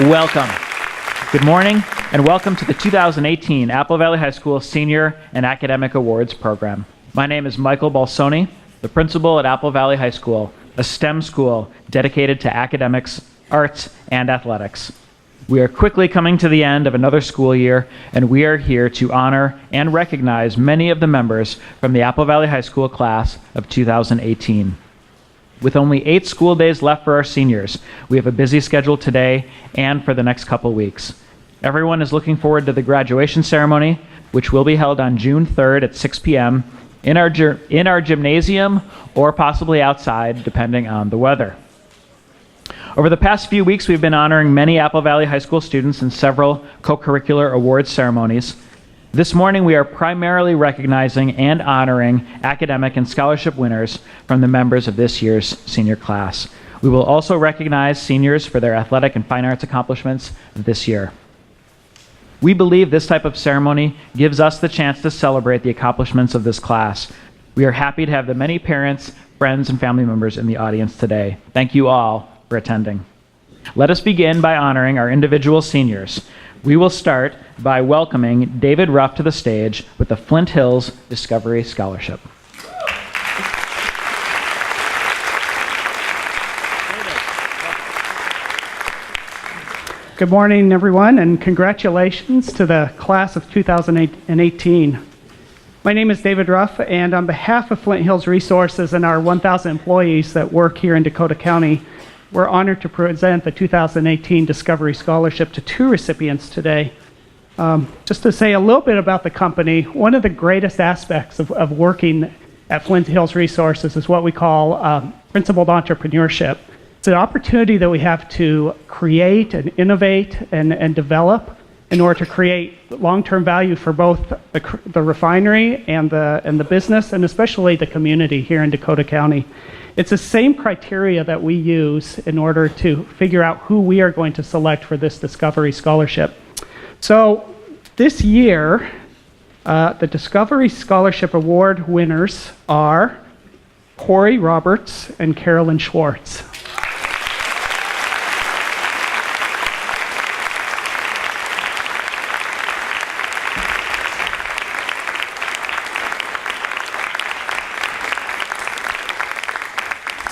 Welcome. Good morning, and welcome to the 2018 Apple Valley High School Senior and Academic Awards Program. My name is Michael Balsoni, the principal at Apple Valley High School, a STEM school dedicated to academics, arts, and athletics. We are quickly coming to the end of another school year, and we are here to honor and recognize many of the members from the Apple Valley High School class of 2018. With only 8 school days left for our seniors, we have a busy schedule today and for the next couple weeks. Everyone is looking forward to the graduation ceremony, which will be held on June 3rd at 6 p.m. in our gymnasium or possibly outside, depending on the weather. Over the past few weeks, we've been honoring many Apple Valley High School students in several co-curricular awards ceremonies. This morning, we are primarily recognizing and honoring academic and scholarship winners from the members of this year's senior class. We will also recognize seniors for their athletic and fine arts accomplishments this year. We believe this type of ceremony gives us the chance to celebrate the accomplishments of this class. We are happy to have the many parents, friends, and family members in the audience today. Thank you all for attending. Let us begin by honoring our individual seniors. We will start by welcoming David Ruff to the stage with the Flint Hills Discovery Scholarship. Good morning, everyone, and congratulations to the class of 2018. My name is David Ruff, and on behalf of Flint Hills Resources and our 1,000 employees that work here in Dakota County, we're honored to present the 2018 Discovery Scholarship to 2 recipients today. Just to say a little bit about the company, one of the greatest aspects of working at Flint Hills Resources is what we call principled entrepreneurship. It's an opportunity that we have to create and innovate and develop in order to create long-term value for both the refinery and the business, and especially the community here in Dakota County. It's the same criteria that we use in order to figure out who we are going to select for this Discovery Scholarship. So this year, the Discovery Scholarship Award winners are Corey Roberts and Carolyn Schwartz.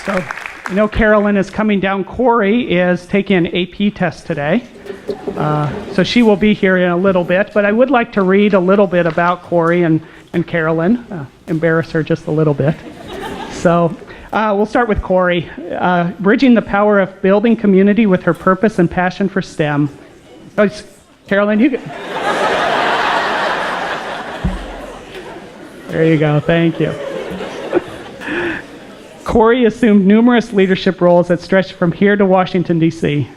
So, you know, Carolyn is coming down. Corey is taking an AP test today. So she will be here in a little bit. But I would like to read a little bit about Corey and Carolyn, embarrass her just a little bit. So we'll start with Corey. Bridging the power of building community with her purpose and passion for STEM. Oh, Carolyn, you There you go. Thank you. Corey assumed numerous leadership roles that stretched from here to Washington, D.C.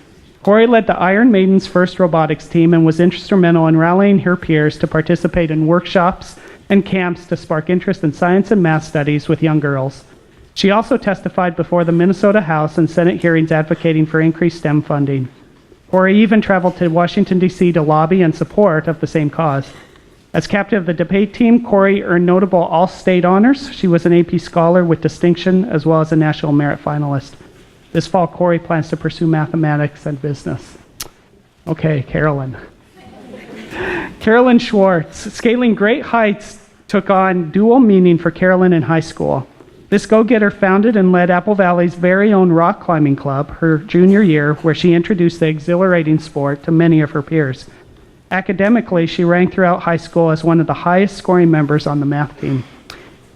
Corey led the Iron Maiden's first robotics team and was instrumental in rallying her peers to participate in workshops and camps to spark interest in science and math studies with young girls. She also testified before the Minnesota House and Senate hearings advocating for increased STEM funding. Corey even traveled to Washington, D.C. to lobby in support of the same cause. As captain of the debate team, Corey earned notable all-state honors. She was an AP Scholar with distinction as well as a National Merit Finalist. This fall, Corey plans to pursue mathematics and business. Okay, Carolyn. Carolyn Schwartz. Scaling great heights took on dual meaning for Carolyn in high school. This go-getter founded and led Apple Valley's very own rock climbing club her junior year, where she introduced the exhilarating sport to many of her peers. Academically, she ranked throughout high school as one of the highest scoring members on the math team.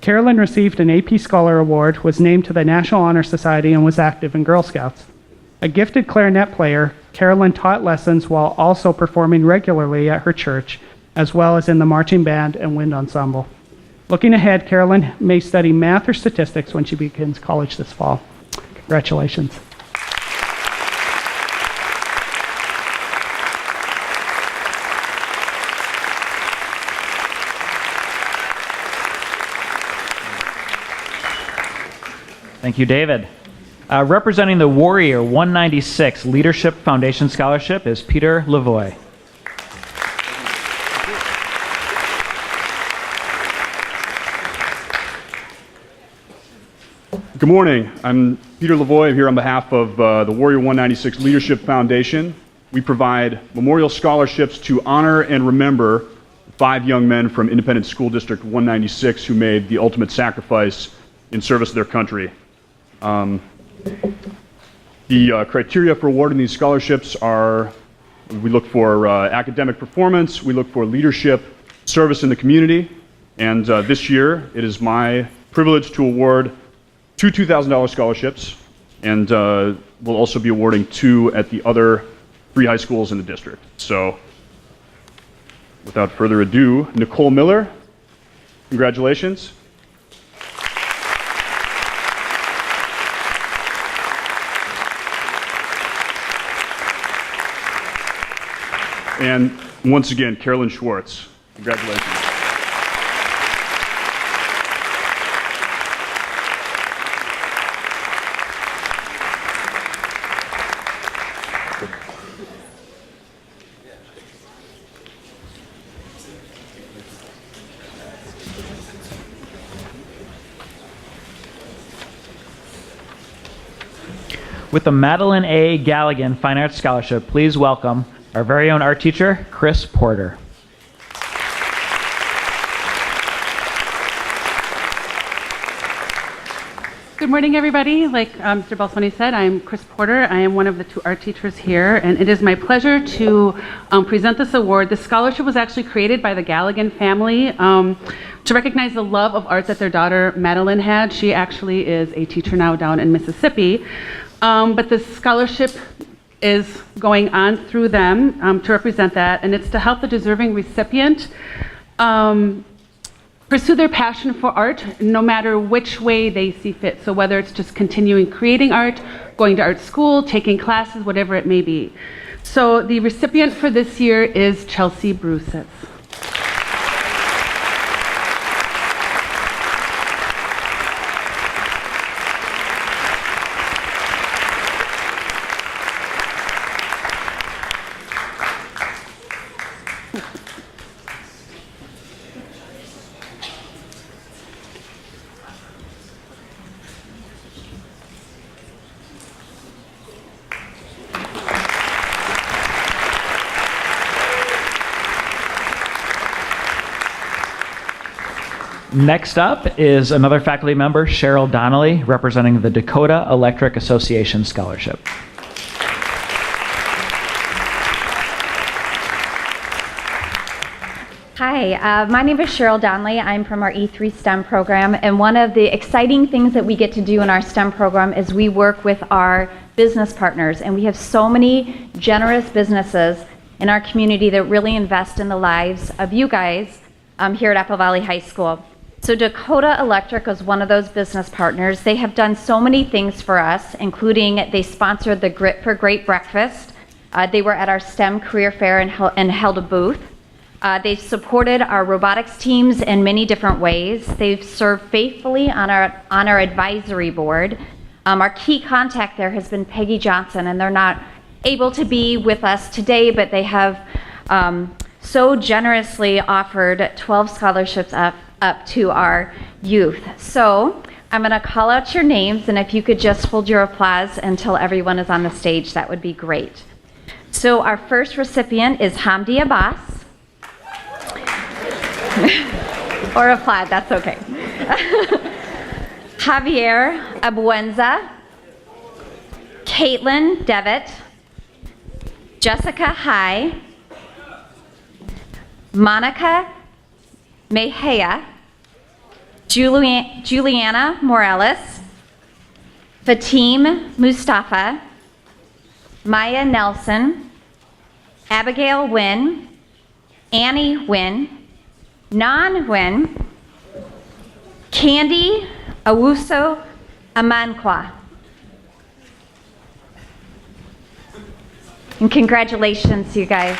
Carolyn received an AP Scholar Award, was named to the National Honor Society, and was active in Girl Scouts. A gifted clarinet player, Carolyn taught lessons while also performing regularly at her church, as well as in the marching band and wind ensemble. Looking ahead, Carolyn may study math or statistics when she begins college this fall. Congratulations. Thank you, David. Representing the Warrior 196 Leadership Foundation Scholarship is Peter Lavoie. Good morning. I'm Peter Lavoie. I'm here on behalf of the Warrior 196 Leadership Foundation. we provide memorial scholarships to honor and remember 5 young men from Independent School District 196 who made the ultimate sacrifice in service of their country. The criteria for awarding these scholarships are, we look for academic performance, we look for leadership, service in the community, and this year it is my privilege to award 2 $2,000 scholarships, and we'll also be awarding 2 at the other 3 high schools in the district. So, without further ado, Nicole Miller, congratulations. And once again, Carolyn Schwartz, congratulations. With the Madeline A. Galligan Fine Arts Scholarship, please welcome our very own art teacher, Chris Porter. Good morning, everybody. Like Mr. Balsoni said, I'm Chris Porter. I am one of the 2 art teachers here, and it is my pleasure to present this award. This scholarship was actually created by the Galligan family to recognize the love of art that their daughter, Madeline, had. She actually is a teacher now down in Mississippi. But this scholarship is going on through them to represent that, and it's to help the deserving recipient pursue their passion for art no matter which way they see fit. So whether it's just continuing creating art, going to art school, taking classes, whatever it may be. So the recipient for this year is Chelsea Bruces. Next up is another faculty member, Cheryl Donnelly, representing the Dakota Electric Association Scholarship. Hi, my name is Cheryl Donnelly. I'm from our E3 STEM program, and one of the exciting things that we get to do in our STEM program is we work with our business partners, and we have so many generous businesses in our community that really invest in the lives of you guys here at Apple Valley High School. So Dakota Electric is one of those business partners. They have done so many things for us, including they sponsored the Grit for Great breakfast. They were at our STEM career fair and held a booth. They've supported our robotics teams in many different ways. They've served faithfully on our advisory board. Our key contact there has been Peggy Johnson, and they're not able to be with us today, but they have so generously offered 12 scholarships up to our youth. So I'm going to call out your names, and if you could just hold your applause until everyone is on the stage, that would be great. So our first recipient is Hamdi Abbas. Or applaud, that's okay. Javier Abuenza, Caitlin Devitt, Jessica High, Monica Mejia, Juliana Morales, Fatim Mustafa, Maya Nelson, Abigail Wynn, Annie Wynn, Nan Wynn, Candy Awuso Amankwa. And congratulations, you guys.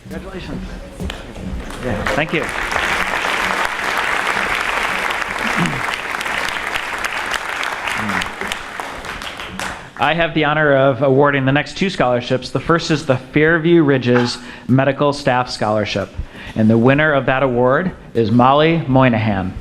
Congratulations. Thank you. I have the honor of awarding the next two scholarships. The first is the Fairview Ridges Medical Staff Scholarship, and the winner of that award is Molly Moynihan.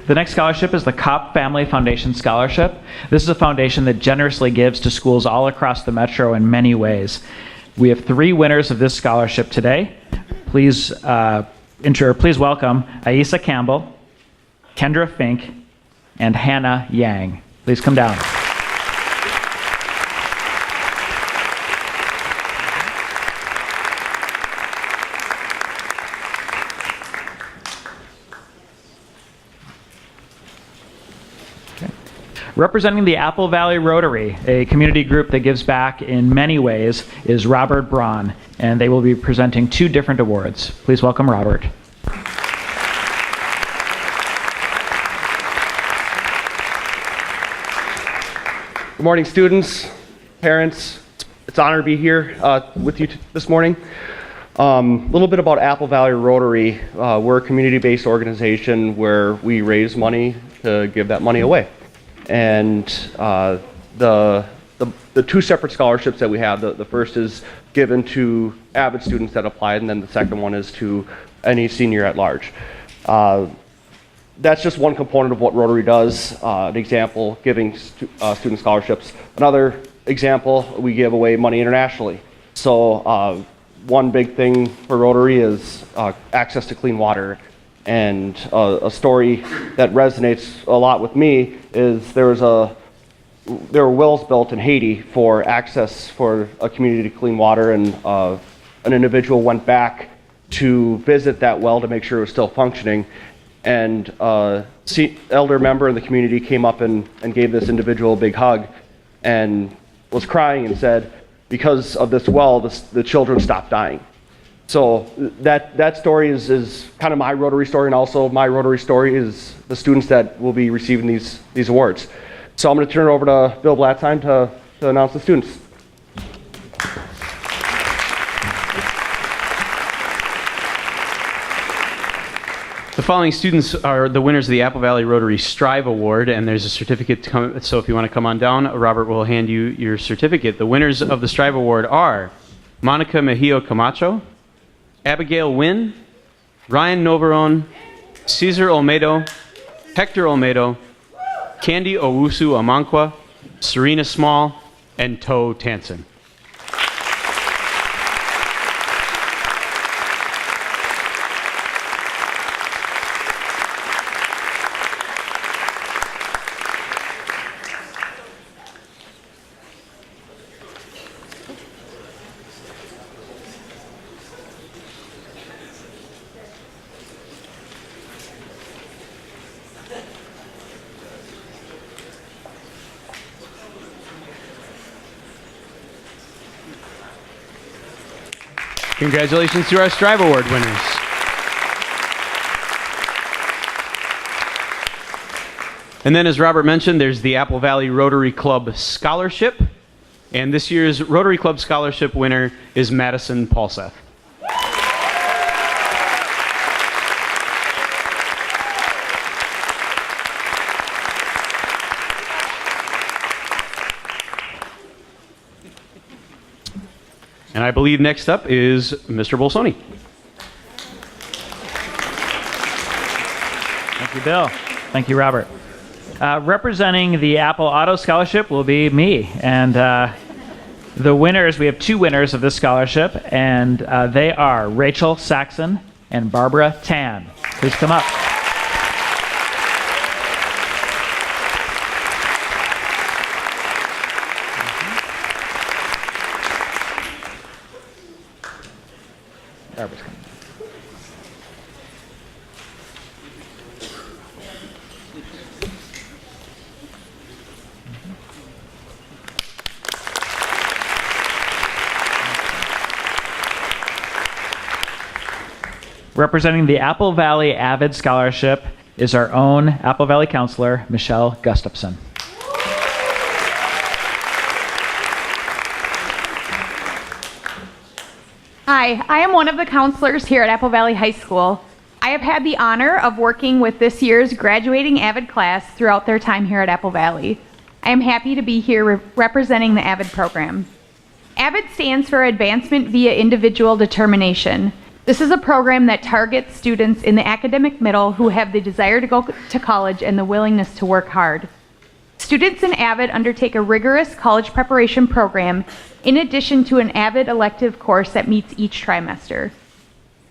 The next scholarship is the Kopp Family Foundation Scholarship. This is a foundation that generously gives to schools all across the metro in many ways. We have three winners of this scholarship today. Please welcome Aisa Campbell, Kendra Fink, and Hannah Yang. Please come down. Representing the Apple Valley Rotary, a community group that gives back in many ways, is Robert Braun, and they will be presenting two different awards. Please welcome Robert. Good morning, students, parents. It's an honor to be here with you this morning. A little bit about Apple Valley Rotary. We're a community-based organization where we raise money to give that money away. And the two separate scholarships that we have, the first is given to avid students that applied, and then the second one is to any senior at large. That's just one component of what Rotary does. An example, giving student scholarships. Another example, we give away money internationally. So one big thing for Rotary is access to clean water. And a story that resonates a lot with me is there were wells built in Haiti for access for a community to clean water, and an individual went back to visit that well to make sure it was still functioning. And elder member in the community came up and gave this individual a big hug and was crying and said, because of this well, the children stopped dying. So that story is kind of my Rotary story, and also my Rotary story is the students that will be receiving these awards. So I'm going to turn it over to Bill Blatzheim to announce the students. The following students are the winners of the Apple Valley Rotary Strive Award, and there's a certificate to come, so if you want to come on down, Robert will hand you your certificate. The winners of the Strive Award are Monica Mejio Camacho, Abigail Wynn, Ryan Noveron, Cesar Olmedo, Hector Olmedo, Candy Owusu Amankwa, Serena Small, and Toe Tansen. Congratulations to our Strive Award winners. And then, as Robert mentioned, there's the Apple Valley Rotary Club Scholarship. And this year's Rotary Club Scholarship winner is Madison Paulseth. And I believe next up is Mr. Bolsoni. Thank you, Bill. Thank you, Robert. Representing the Apple Auto Scholarship will be me. And the winners, we have two winners of this scholarship, and they are Rachel Saxon and Barbara Tan. Please come up. Barbara's coming. Representing the Apple Valley Avid Scholarship is our own Apple Valley counselor, Michelle Gustafson. Hi, I am one of the counselors here at Apple Valley High School. I have had the honor of working with this year's graduating AVID class throughout their time here at Apple Valley. I am happy to be here representing the AVID program. AVID stands for Advancement via Individual Determination. This is a program that targets students in the academic middle who have the desire to go to college and the willingness to work hard. Students in AVID undertake a rigorous college preparation program in addition to an AVID elective course that meets each trimester.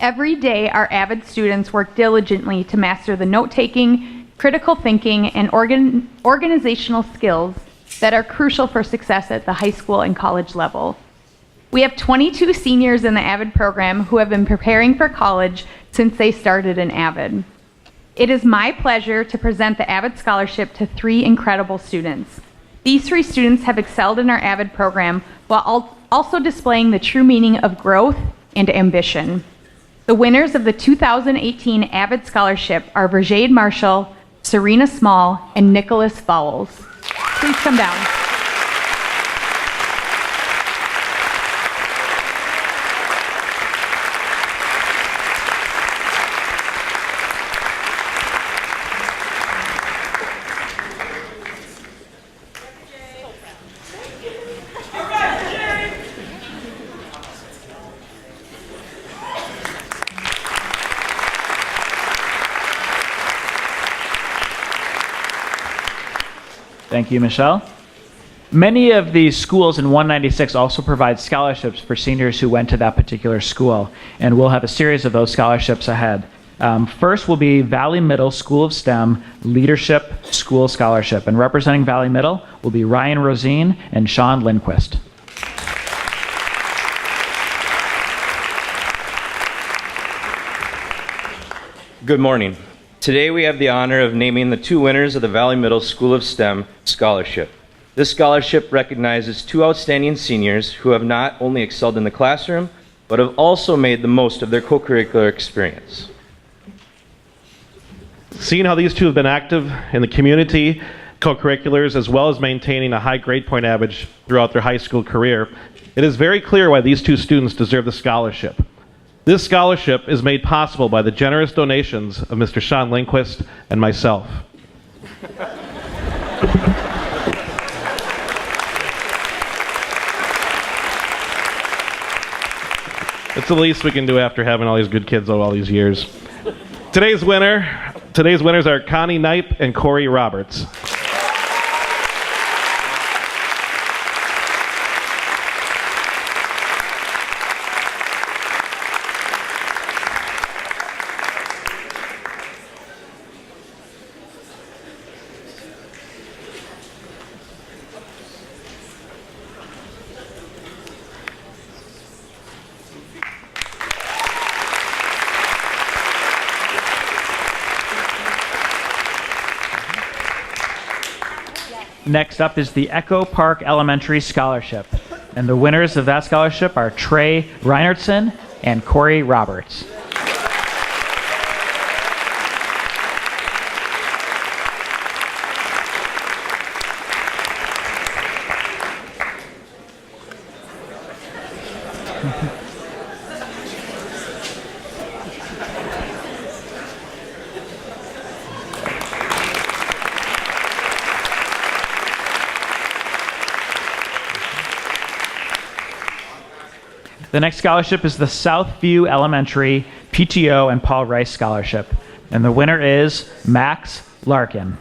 Every day, our AVID students work diligently to master the note-taking, critical thinking, and organizational skills that are crucial for success at the high school and college level. We have 22 seniors in the AVID program who have been preparing for college since they started in AVID. It is my pleasure to present the AVID Scholarship to 3 incredible students. These 3 students have excelled in our AVID program while also displaying the true meaning of growth and ambition. The winners of the 2018 AVID Scholarship are Verjade Marshall, Serena Small, and Nicholas Fowles. Please come down. Thank you, Michelle. Many of the schools in 196 also provide scholarships for seniors who went to that particular school, and we'll have a series of those scholarships ahead. First will be Valley Middle School of STEM Leadership School Scholarship, and representing Valley Middle will be Ryan Rosine and Sean Lindquist. Good morning. Today we have the honor of naming the 2 winners of the Valley Middle School of STEM Scholarship. This scholarship recognizes 2 outstanding seniors who have not only excelled in the classroom, but have also made the most of their co-curricular experience. Seeing how these 2 have been active in the community, co-curriculars, as well as maintaining a high grade point average throughout their high school career, it is very clear why these 2 students deserve the scholarship. This scholarship is made possible by the generous donations of Mr. Sean Lindquist and myself. It's the least we can do after having all these good kids all these years. Today's winners are Connie Knipe and Corey Roberts. Next up is the Echo Park Elementary Scholarship, and the winners of that scholarship are Trey Reinertson and Corey Roberts. The next scholarship is the Southview Elementary PTO and Paul Rice Scholarship, and the winner is Max Larkin.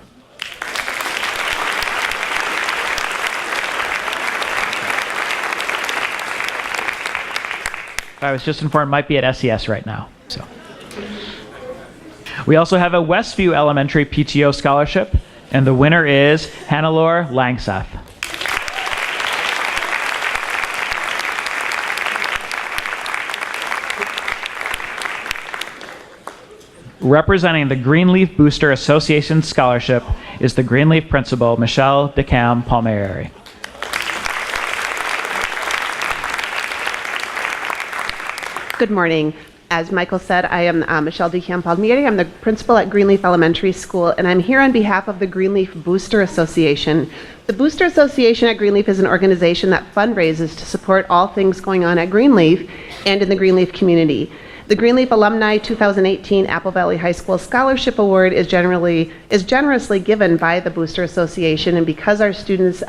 I was just informed might be at SES right now. So, we also have a Westview Elementary PTO Scholarship, and the winner is Hannelore Langseth. Representing the Greenleaf Booster Association Scholarship is the Greenleaf principal, Michelle DeCam Palmieri. Good morning. As Michael said, I am Michelle DeCamp Palmieri. I'm the principal at Greenleaf Elementary School, and I'm here on behalf of the Greenleaf Booster Association. The Booster Association at Greenleaf is an organization that fundraises to support all things going on at Greenleaf and in the Greenleaf community. The Greenleaf Alumni 2018 Apple Valley High School Scholarship Award is generously given by the Booster Association, and because our students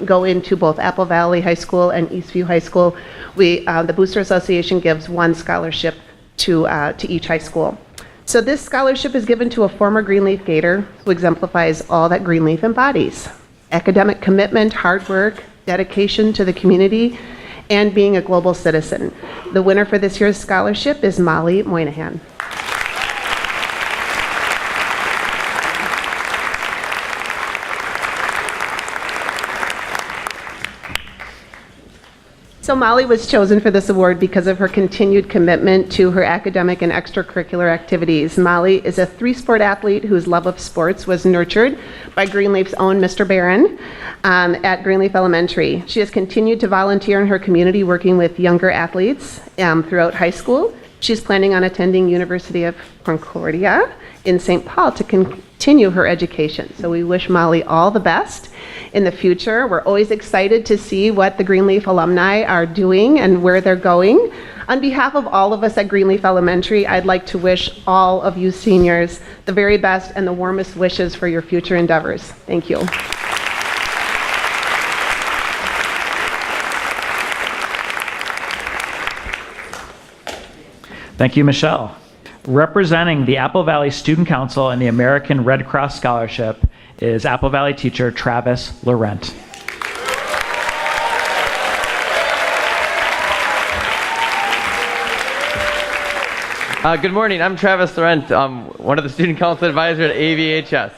go into both Apple Valley High School and Eastview High School, the Booster Association gives one scholarship to each high school. So this scholarship is given to a former Greenleaf Gator who exemplifies all that Greenleaf embodies: academic commitment, hard work, dedication to the community, and being a global citizen. The winner for this year's scholarship is Molly Moynihan. So Molly was chosen for this award because of her continued commitment to her academic and extracurricular activities. Molly is a three-sport athlete whose love of sports was nurtured by Greenleaf's own Mr. Barron at Greenleaf Elementary. She has continued to volunteer in her community working with younger athletes throughout high school. She's planning on attending University of Concordia in St. Paul to continue her education. So we wish Molly all the best in the future. We're always excited to see what the Greenleaf alumni are doing and where they're going. On behalf of all of us at Greenleaf Elementary, I'd like to wish all of you seniors the very best and the warmest wishes for your future endeavors. Thank you. Thank you, Michelle. Representing the Apple Valley Student Council and the American Red Cross Scholarship is Apple Valley teacher Travis Laurent. Good morning, I'm Travis Laurent. I'm one of the Student Council advisors at AVHS.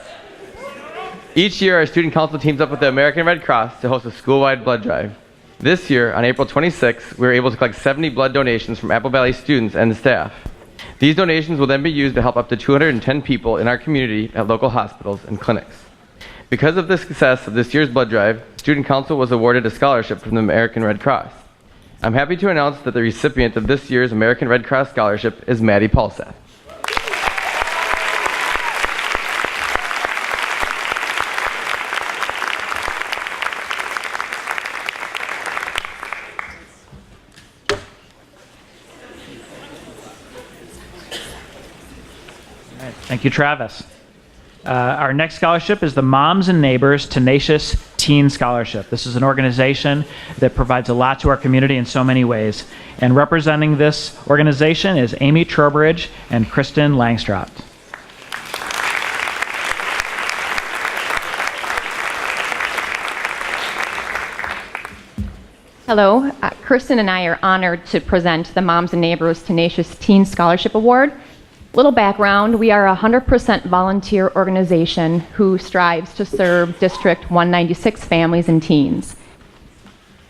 Each year, our Student Council teams up with the American Red Cross to host a school-wide blood drive. This year, on April 26th, we were able to collect 70 blood donations from Apple Valley students and the staff. These donations will then be used to help up to 210 people in our community at local hospitals and clinics. Because of the success of this year's blood drive, Student Council was awarded a scholarship from the American Red Cross. I'm happy to announce that the recipient of this year's American Red Cross Scholarship is Maddie Paulseth. Thank you, Travis. Our next scholarship is the Moms and Neighbors Tenacious Teen Scholarship. This is an organization that provides a lot to our community in so many ways. And representing this organization is Amy Trowbridge and Kristen Langstrop. Hello, Kristen and I are honored to present the Moms and Neighbors Tenacious Teen Scholarship Award. Little background, we are a 100% volunteer organization who strives to serve District 196 families and teens.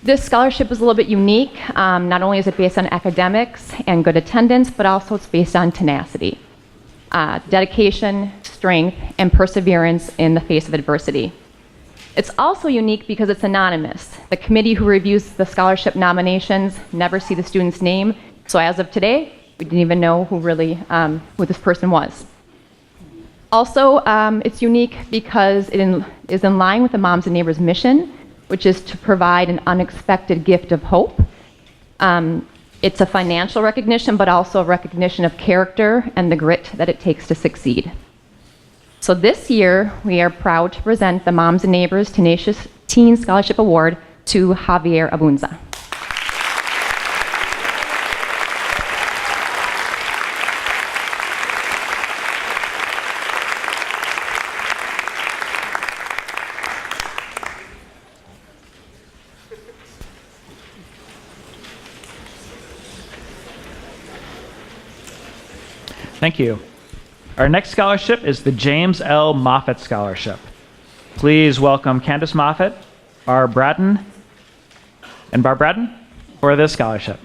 This scholarship is a little bit unique. Not only is it based on academics and good attendance, but also it's based on tenacity, dedication, strength, and perseverance in the face of adversity. It's also unique because it's anonymous. The committee who reviews the scholarship nominations never see the student's name, so as of today, we didn't even know who this person was. Also, it's unique because it is in line with the Moms and Neighbors mission, which is to provide an unexpected gift of hope. It's a financial recognition, but also a recognition of character and the grit that it takes to succeed. So this year, we are proud to present the Moms and Neighbors Tenacious Teen Scholarship Award to Javier Abunza. Thank you. Our next scholarship is the James L. Moffitt Scholarship. Please welcome Candace Moffitt, Barb Bratton for this scholarship.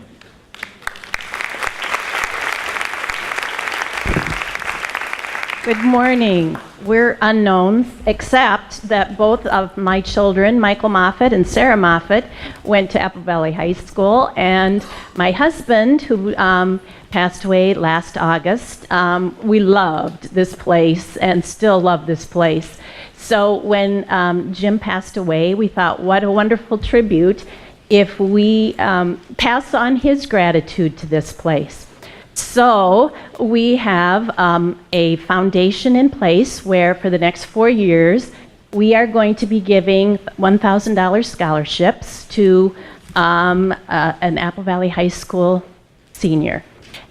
Good morning. We're unknowns, except that both of my children, Michael Moffett and Sarah Moffett, went to Apple Valley High School, and my husband, who passed away last August, we loved this place and still love this place. So when Jim passed away, we thought, what a wonderful tribute if we pass on his gratitude to this place. So we have a foundation in place where for the next 4 years, we are going to be giving $1,000 scholarships to an Apple Valley High School senior.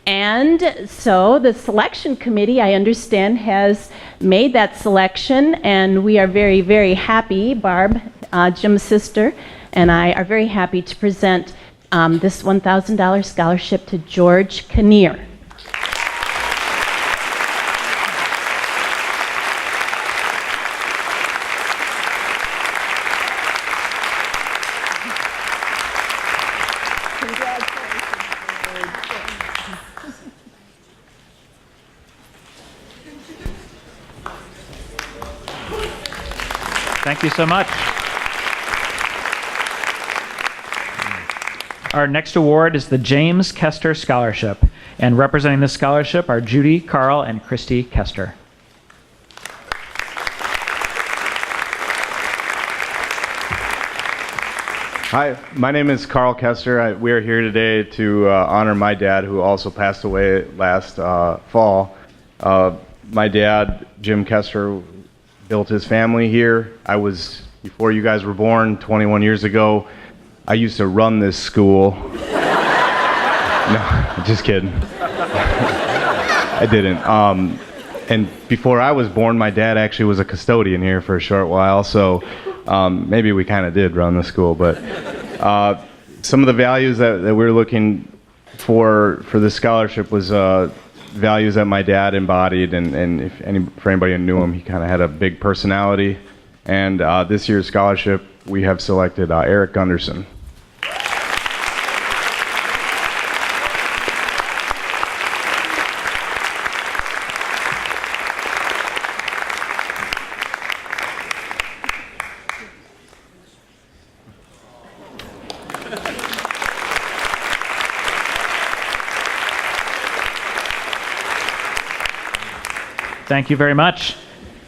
And so the selection committee, I understand, has made that selection, and we are very, very happy. Barb, Jim's sister, and I are very happy to present this $1,000 scholarship to George Kinnear. Thank you so much. Our next award is the James Kester Scholarship, and representing this scholarship are Judy, Carl, and Christy Kester. Hi, my name is Carl Kester. We are here today to honor my dad, who also passed away last fall. My dad, Jim Kester, built his family here. Before you guys were born, 21 years ago, I used to run this school. No, just kidding. I didn't. And before I was born, my dad actually was a custodian here for a short while, so maybe we kind of did run the school. But some of the values that we were looking for this scholarship was values that my dad embodied, and for anybody who knew him, he kind of had a big personality. And this year's scholarship, we have selected Eric Gunderson. Thank you very much.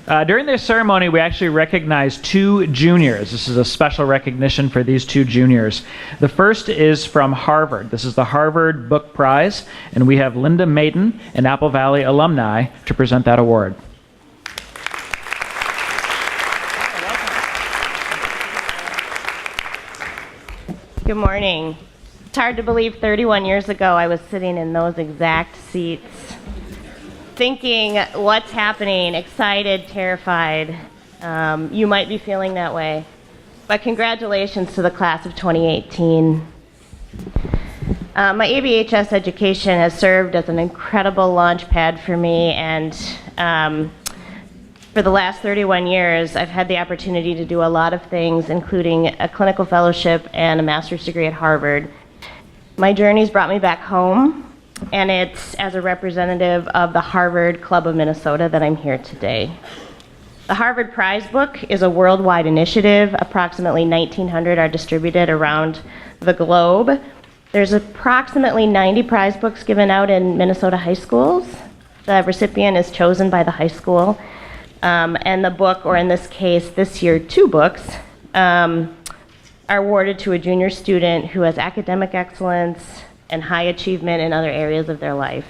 During this ceremony, we actually recognized 2 juniors. This is a special recognition for these 2 juniors. The first is from Harvard. This is the Harvard Book Prize, and we have Linda Maiden, an Apple Valley alumni, to present that award. Good morning. It's hard to believe 31 years ago I was sitting in those exact seats, thinking, what's happening? Excited, terrified. You might be feeling that way. But congratulations to the class of 2018. My AVHS education has served as an incredible launch pad for me, and for the last 31 years, I've had the opportunity to do a lot of things, including a clinical fellowship and a master's degree at Harvard. My journey's brought me back home, and it's as a representative of the Harvard Club of Minnesota that I'm here today. The Harvard Prize Book is a worldwide initiative. Approximately 1,900 are distributed around the globe. There's approximately 90 prize books given out in Minnesota high schools. The recipient is chosen by the high school. And the book, or in this case, this year, 2 books, are awarded to a junior student who has academic excellence and high achievement in other areas of their life.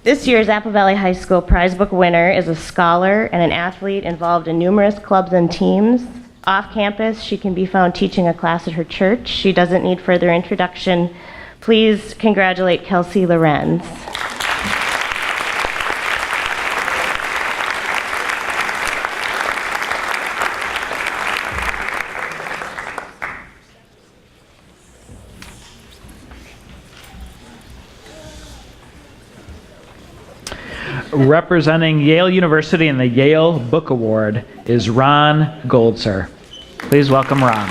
This year's Apple Valley High School prize book winner is a scholar and an athlete involved in numerous clubs and teams. Off campus, she can be found teaching a class at her church. She doesn't need further introduction. Please congratulate Kelsey Lorenz. Representing Yale University in the Yale Book Award is Ron Goldser. Please welcome Ron.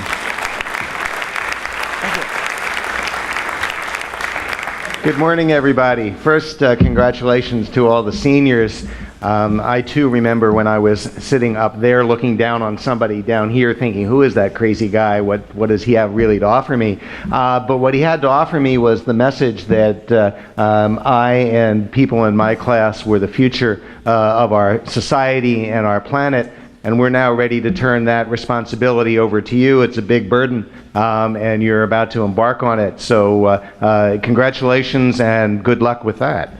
Good morning, everybody. First, congratulations to all the seniors. I too remember when I was sitting up there looking down on somebody down here thinking, who is that crazy guy? What does he have really to offer me? But what he had to offer me was the message that I and people in my class were the future of our society and our planet. And we're now ready to turn that responsibility over to you. It's a big burden, and you're about to embark on it. So congratulations and good luck with that.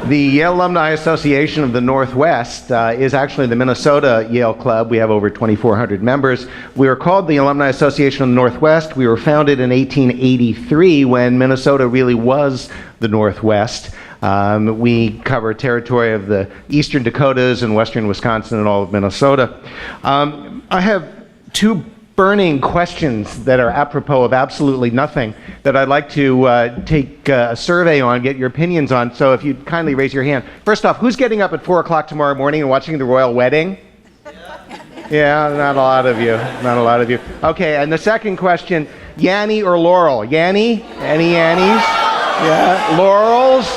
The Yale Alumni Association of the Northwest is actually the Minnesota Yale Club. We have over 2,400 members. We are called the Alumni Association of the Northwest. We were founded in 1883 when Minnesota really was the Northwest. We cover territory of the eastern Dakotas and western Wisconsin and all of Minnesota. I have two burning questions that are apropos of absolutely nothing that I'd like to take a survey on, get your opinions on. So if you'd kindly raise your hand. First off, who's getting up at 4 o'clock tomorrow morning and watching the royal wedding? Yeah, not a lot of you. Not a lot of you. Okay, and the second question, Yanny or Laurel? Yanny? Any Yannies? Yeah, Laurels?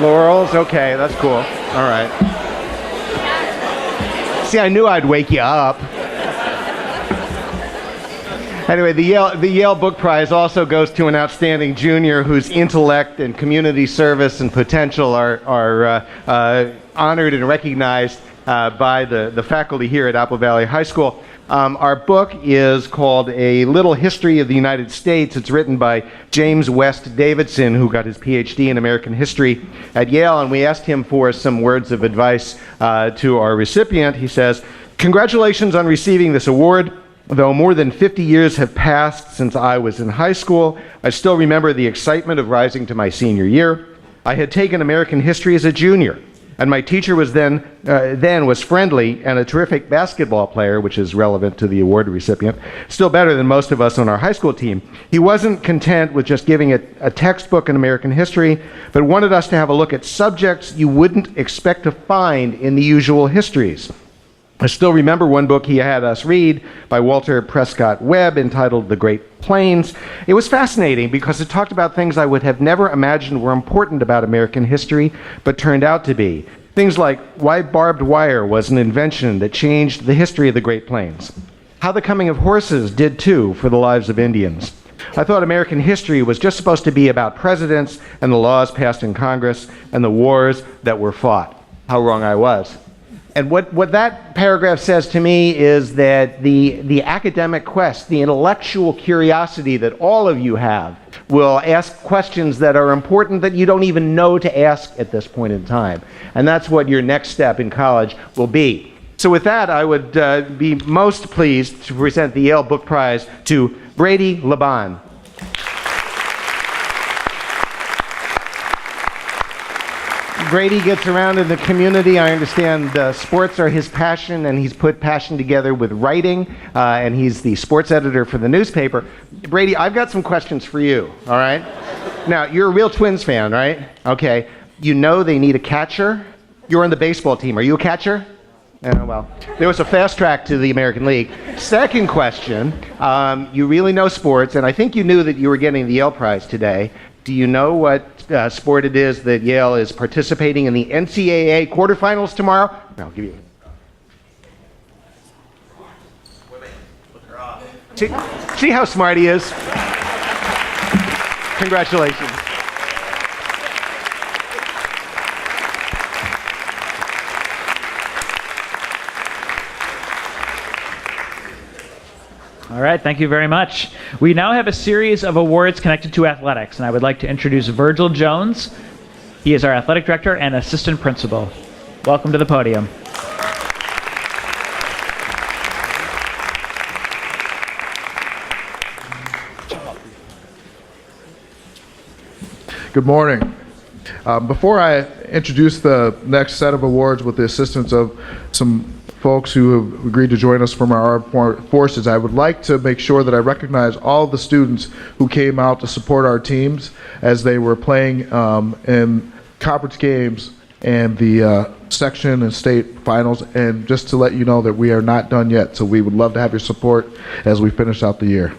Laurels, okay, that's cool. All right. See, I knew I'd wake you up. Anyway, the Yale Book Prize also goes to an outstanding junior whose intellect and community service and potential are honored and recognized by the faculty here at Apple Valley High School. Our book is called A Little History of the United States. It's written by James West Davidson, who got his PhD in American history at Yale, and we asked him for some words of advice to our recipient. He says, "Congratulations on receiving this award. Though more than 50 years have passed since I was in high school, I still remember the excitement of rising to my senior year. I had taken American history as a junior, and my teacher was then was friendly and a terrific basketball player, which is relevant to the award recipient, still better than most of us on our high school team. He wasn't content with just giving a textbook in American history, but wanted us to have a look at subjects you wouldn't expect to find in the usual histories. I still remember one book he had us read by Walter Prescott Webb entitled The Great Plains. It was fascinating because it talked about things I would have never imagined were important about American history, but turned out to be. Things like why barbed wire was an invention that changed the history of the Great Plains. How the coming of horses did too for the lives of Indians. I thought American history was just supposed to be about presidents and the laws passed in Congress and the wars that were fought. How wrong I was." And what that paragraph says to me is that the academic quest, the intellectual curiosity that all of you have, will ask questions that are important that you don't even know to ask at this point in time. And that's what your next step in college will be. So with that, I would be most pleased to present the Yale Book Prize to Brady Laban. Brady gets around in the community. I understand sports are his passion, and he's put passion together with writing, and he's the sports editor for the newspaper. Brady, I've got some questions for you, all right? Now, you're a real Twins fan, right? Okay. You know they need a catcher. You're on the baseball team. Are you a catcher? Well, there was a fast track to the American League. Second question, you really know sports, and I think you knew that you were getting the Yale Prize today. Do you know what sport it is that Yale is participating in the NCAA quarterfinals tomorrow? I'll give you. See how smart he is? Congratulations. All right, thank you very much. We now have a series of awards connected to athletics, and I would like to introduce Virgil Jones. He is our athletic director and assistant principal. Welcome to the podium. Good morning. Before I introduce the next set of awards with the assistance of some folks who have agreed to join us from our armed forces, I would like to make sure that I recognize all the students who came out to support our teams as they were playing in conference games and the section and state finals, and just to let you know that we are not done yet, so we would love to have your support as we finish out the year.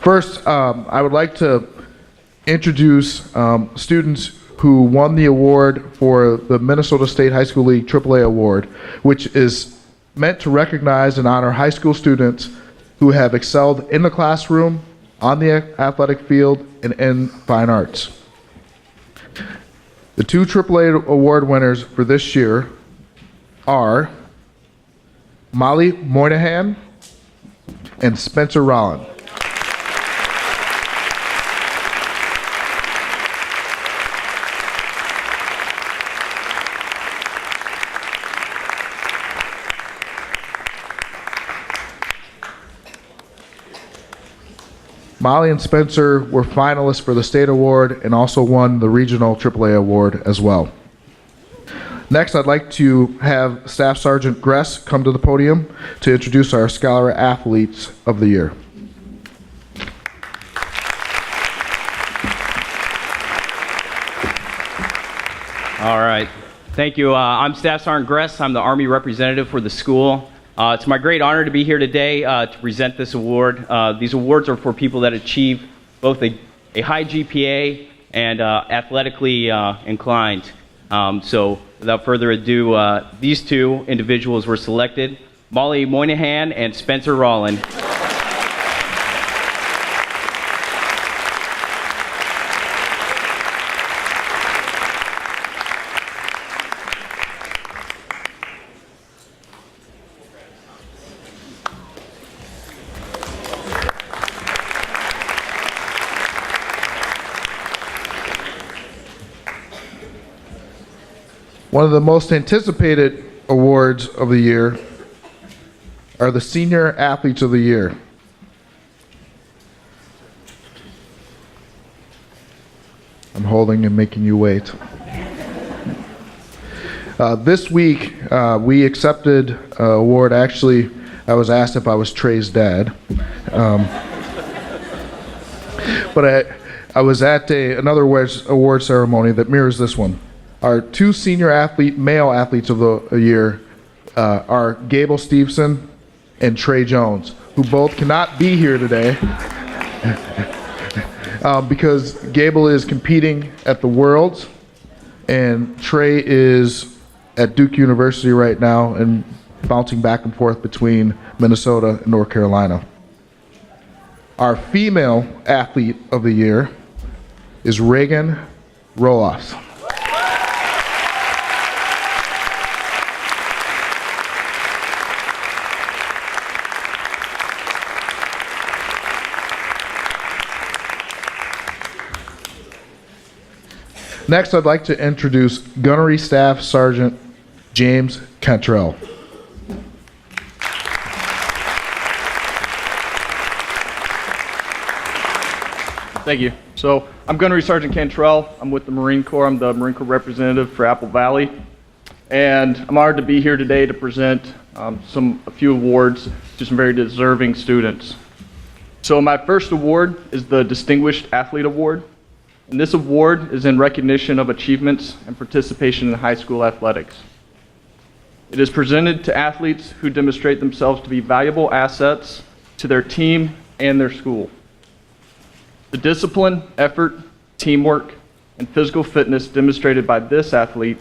First, I would like to introduce students who won the award for the Minnesota State High School League AAA Award, which is meant to recognize and honor high school students who have excelled in the classroom, on the athletic field, and in fine arts. The two AAA award winners for this year are Molly Moynihan and Spencer Rollin. Molly and Spencer were finalists for the state award and also won the regional AAA award as well. Next, I'd like to have Staff Sergeant Gress come to the podium to introduce our Scholar Athletes of the Year. All right. Thank you. I'm Staff Sergeant Gress. I'm the Army representative for the school. It's my great honor to be here today to present this award. These awards are for people that achieve both a high GPA and athletically inclined. So without further ado, these two individuals were selected, Molly Moynihan and Spencer Rollin. One of the most anticipated awards of the year are the Senior Athletes of the Year. I'm holding and making you wait. This week, we accepted an award. Actually, I was asked if I was Trey's dad. But I was at another award ceremony that mirrors this one. Our two senior male athletes of the year are Gable Stevenson and Trey Jones, who both cannot be here today because Gable is competing at the Worlds and Trey is at Duke University right now and bouncing back and forth between Minnesota and North Carolina. Our female athlete of the year is Reagan Rojas. Next, I'd like to introduce Gunnery Staff Sergeant James Cantrell. Thank you. So I'm Gunnery Sergeant Cantrell. I'm with the Marine Corps. I'm the Marine Corps representative for Apple Valley. And I'm honored to be here today to present a few awards to some very deserving students. So my first award is the Distinguished Athlete Award. And this award is in recognition of achievements and participation in high school athletics. It is presented to athletes who demonstrate themselves to be valuable assets to their team and their school. The discipline, effort, teamwork, and physical fitness demonstrated by this athlete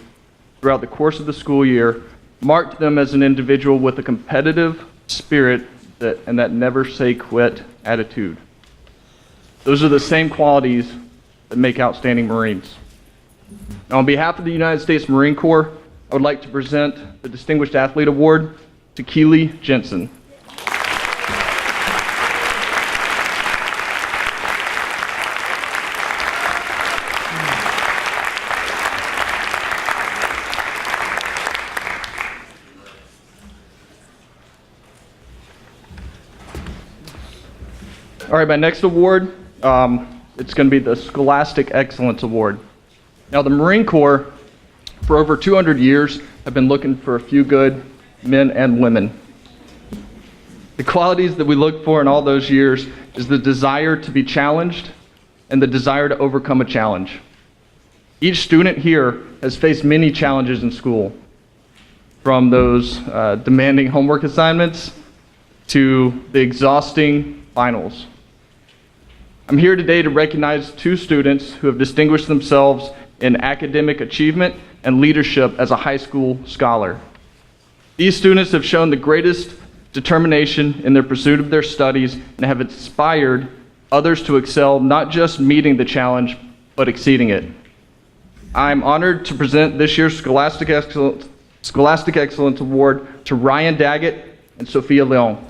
throughout the course of the school year marked them as an individual with a competitive spirit and that never say quit attitude. Those are the same qualities that make outstanding Marines. Now, on behalf of the United States Marine Corps, I would like to present the Distinguished Athlete Award to Keely Jensen. All right, my next award, it's going to be the Scholastic Excellence Award. Now, the Marine Corps, for over 200 years, have been looking for a few good men and women. The qualities that we look for in all those years is the desire to be challenged and the desire to overcome a challenge. Each student here has faced many challenges in school, from those demanding homework assignments to the exhausting finals. I'm here today to recognize two students who have distinguished themselves in academic achievement and leadership as a high school scholar. These students have shown the greatest determination in their pursuit of their studies and have inspired others to excel, not just meeting the challenge, but exceeding it. I'm honored to present this year's Scholastic Excellence Award to Ryan Daggett and Sophia Leon.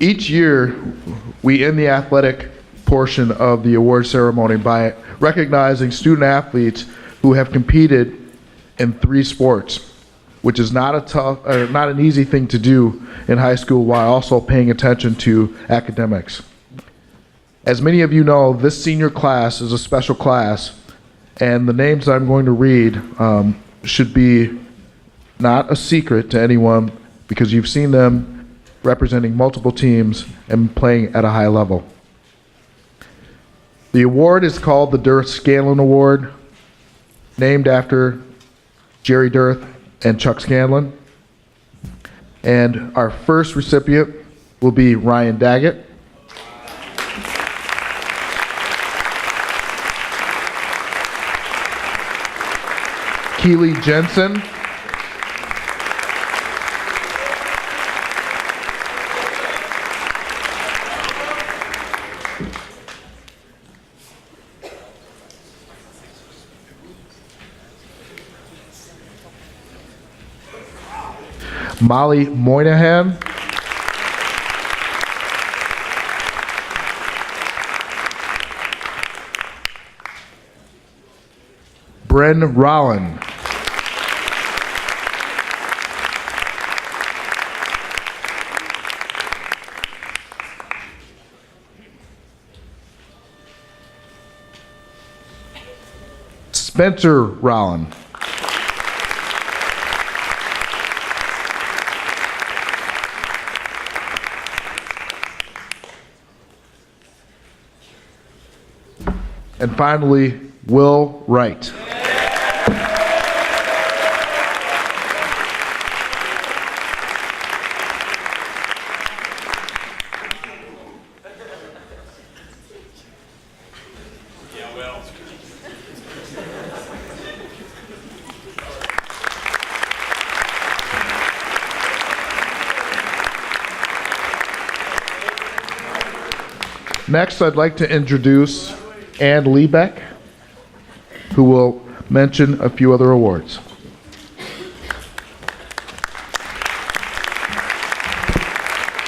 Each year, we end the athletic portion of the award ceremony by recognizing student athletes who have competed in 3 sports, which is not an easy thing to do in high school while also paying attention to academics. As many of you know, this senior class is a special class, and the names I'm going to read should be not a secret to anyone because you've seen them representing multiple teams and playing at a high level. The award is called the Dirth Scanlon Award, named after Jerry Dirth and Chuck Scanlon. And our first recipient will be Ryan Daggett. Keely Jensen. Molly Moynihan. Bren Rollin. Spencer Rollin. And finally, Will Wright. Next, I'd like to introduce Ann Liebeck, who will mention a few other awards.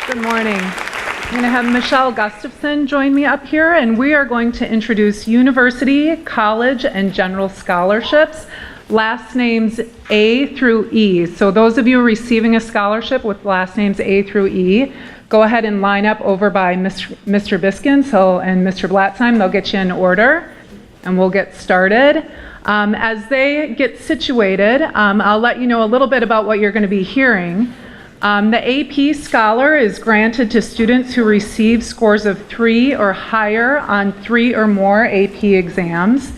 Good morning. I'm going to have Michelle Gustafson join me up here, and we are going to introduce university, college, and general scholarships, last names A through E. So those of you receiving a scholarship with last names A through E, go ahead and line up over by Mr. Biskins and Mr. Blatzheim. They'll get you in order, and we'll get started. As they get situated, I'll let you know a little bit about what you're going to be hearing. The AP Scholar is granted to students who receive scores of 3 or higher on 3 or more AP exams.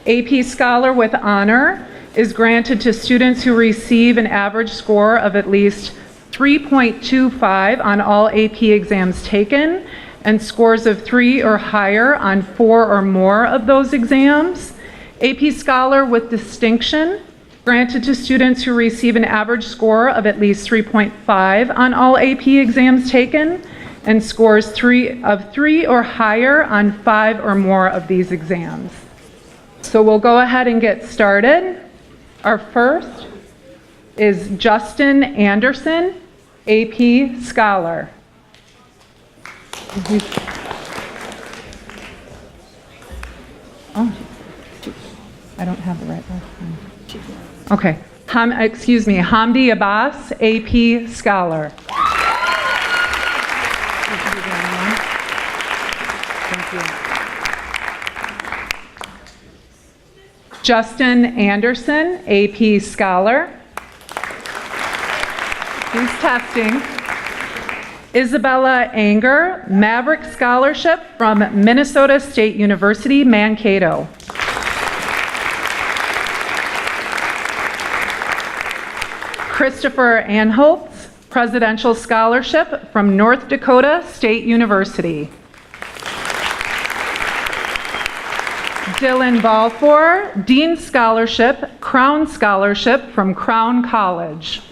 AP Scholar with Honor is granted to students who receive an average score of at least 3.25 on all AP exams taken, and scores of 3 or higher on 4 or more of those exams. AP Scholar with Distinction, granted to students who receive an average score of at least 3.5 on all AP exams taken, and scores 3 or higher on 5 or more of these exams. So we'll go ahead and get started. Our first is Justin Anderson, AP Scholar. Oh, I don't have the right last name. Okay, Hamdi Abbas, AP Scholar. Thank you. Justin Anderson, AP Scholar. He's testing. Isabella Anger, Maverick Scholarship from Minnesota State University, Mankato. Christopher Anholtz, Presidential Scholarship from North Dakota State University. Dylan Balfour, Dean Scholarship, Crown Scholarship from Crown College.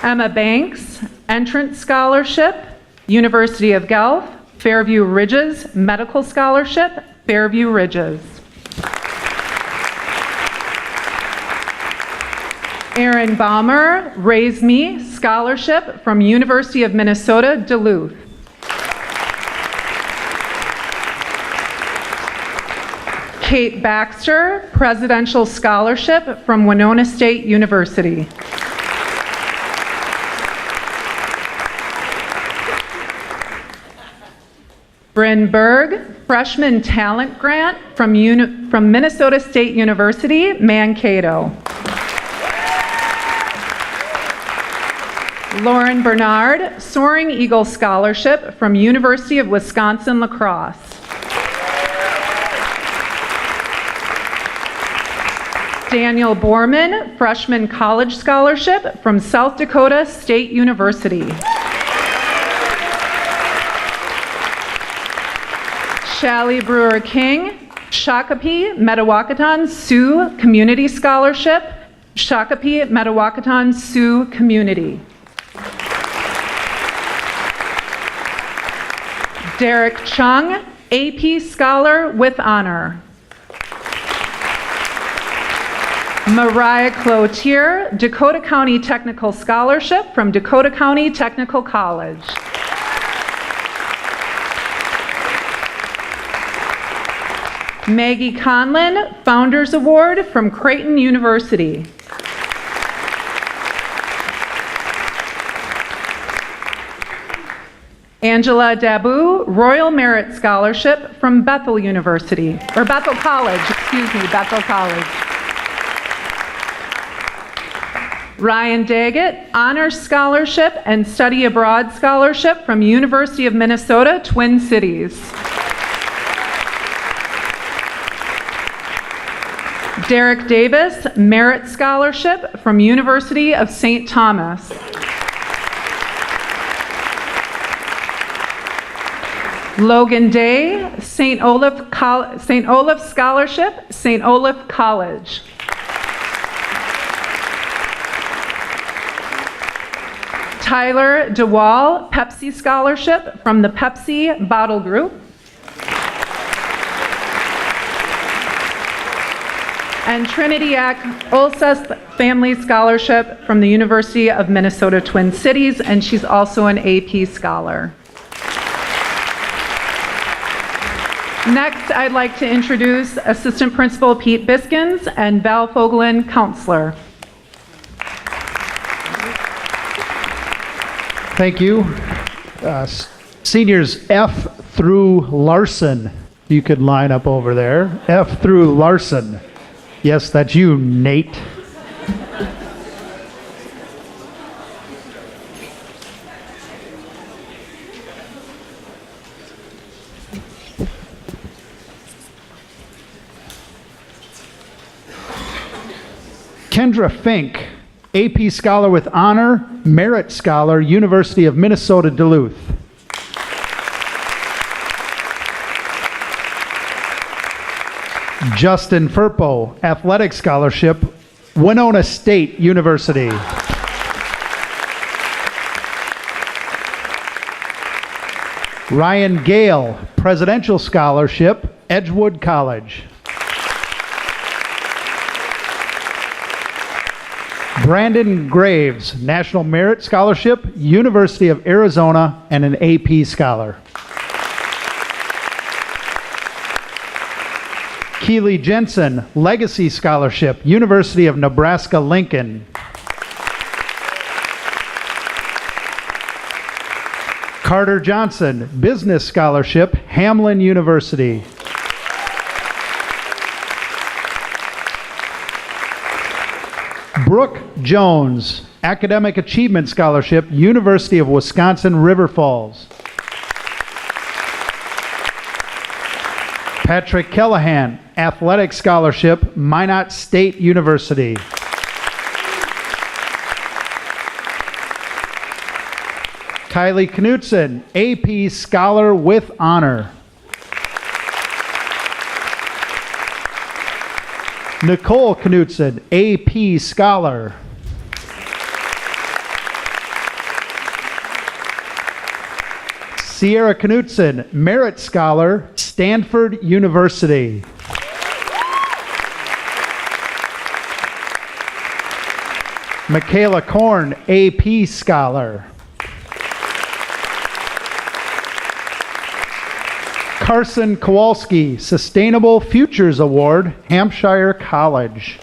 Emma Banks, Entrance Scholarship, University of Guelph, Fairview Ridges, Medical Scholarship, Fairview Ridges. Aaron Baumer, Raise Me, Scholarship from University of Minnesota, Duluth. Kate Baxter, Presidential Scholarship from Winona State University. Bryn Berg, Freshman Talent Grant from Minnesota State University, Mankato. Lauren Bernard, Soaring Eagle Scholarship from University of Wisconsin-La Crosse. Daniel Borman, Freshman College Scholarship from South Dakota State University. Shally Brewer King, Shakopee Metawakan Sioux Community Scholarship, Shakopee Metawakan Sioux Community. Derek Chung, AP Scholar with Honor. Mariah Cloutier, Dakota County Technical Scholarship from Dakota County Technical College. Maggie Conlin, Founders Award from Creighton University. Angela Dabu, Royal Merit Scholarship from Bethel College. Bethel College. Ryan Daggett, Honors Scholarship and Study Abroad Scholarship from University of Minnesota, Twin Cities. Derek Davis, Merit Scholarship from University of St. Thomas. Logan Day, St. Olaf Scholarship, St. Olaf College. Tyler DeWall, Pepsi Scholarship from the Pepsi Bottle Group. And Trinity Olseth Family Scholarship from the University of Minnesota Twin Cities, and she's also an AP Scholar. Next, I'd like to introduce Assistant Principal Pete Biskins and Val Fogelin, Counselor. Thank you. Seniors F through Larson, you could line up over there. F through Larson. Yes, that's you, Nate. Kendra Fink, AP Scholar with Honor, Merit Scholar, University of Minnesota, Duluth. Justin Furpo, Athletic Scholarship, Winona State University. Ryan Gale, Presidential Scholarship, Edgewood College. Brandon Graves, National Merit Scholarship, University of Arizona, and an AP Scholar. Keely Jensen, Legacy Scholarship, University of Nebraska-Lincoln. Carter Johnson, Business Scholarship, Hamlin University. Brooke Jones, Academic Achievement Scholarship, University of Wisconsin River Falls. Patrick Callahan, Athletic Scholarship, Minot State University. Kylie Knutson, AP Scholar with Honor. Nicole Knutson, AP Scholar. Sierra Knutson, Merit Scholar, Stanford University. Michaela Korn, AP Scholar. Carson Kowalski, Sustainable Futures Award, Hampshire College.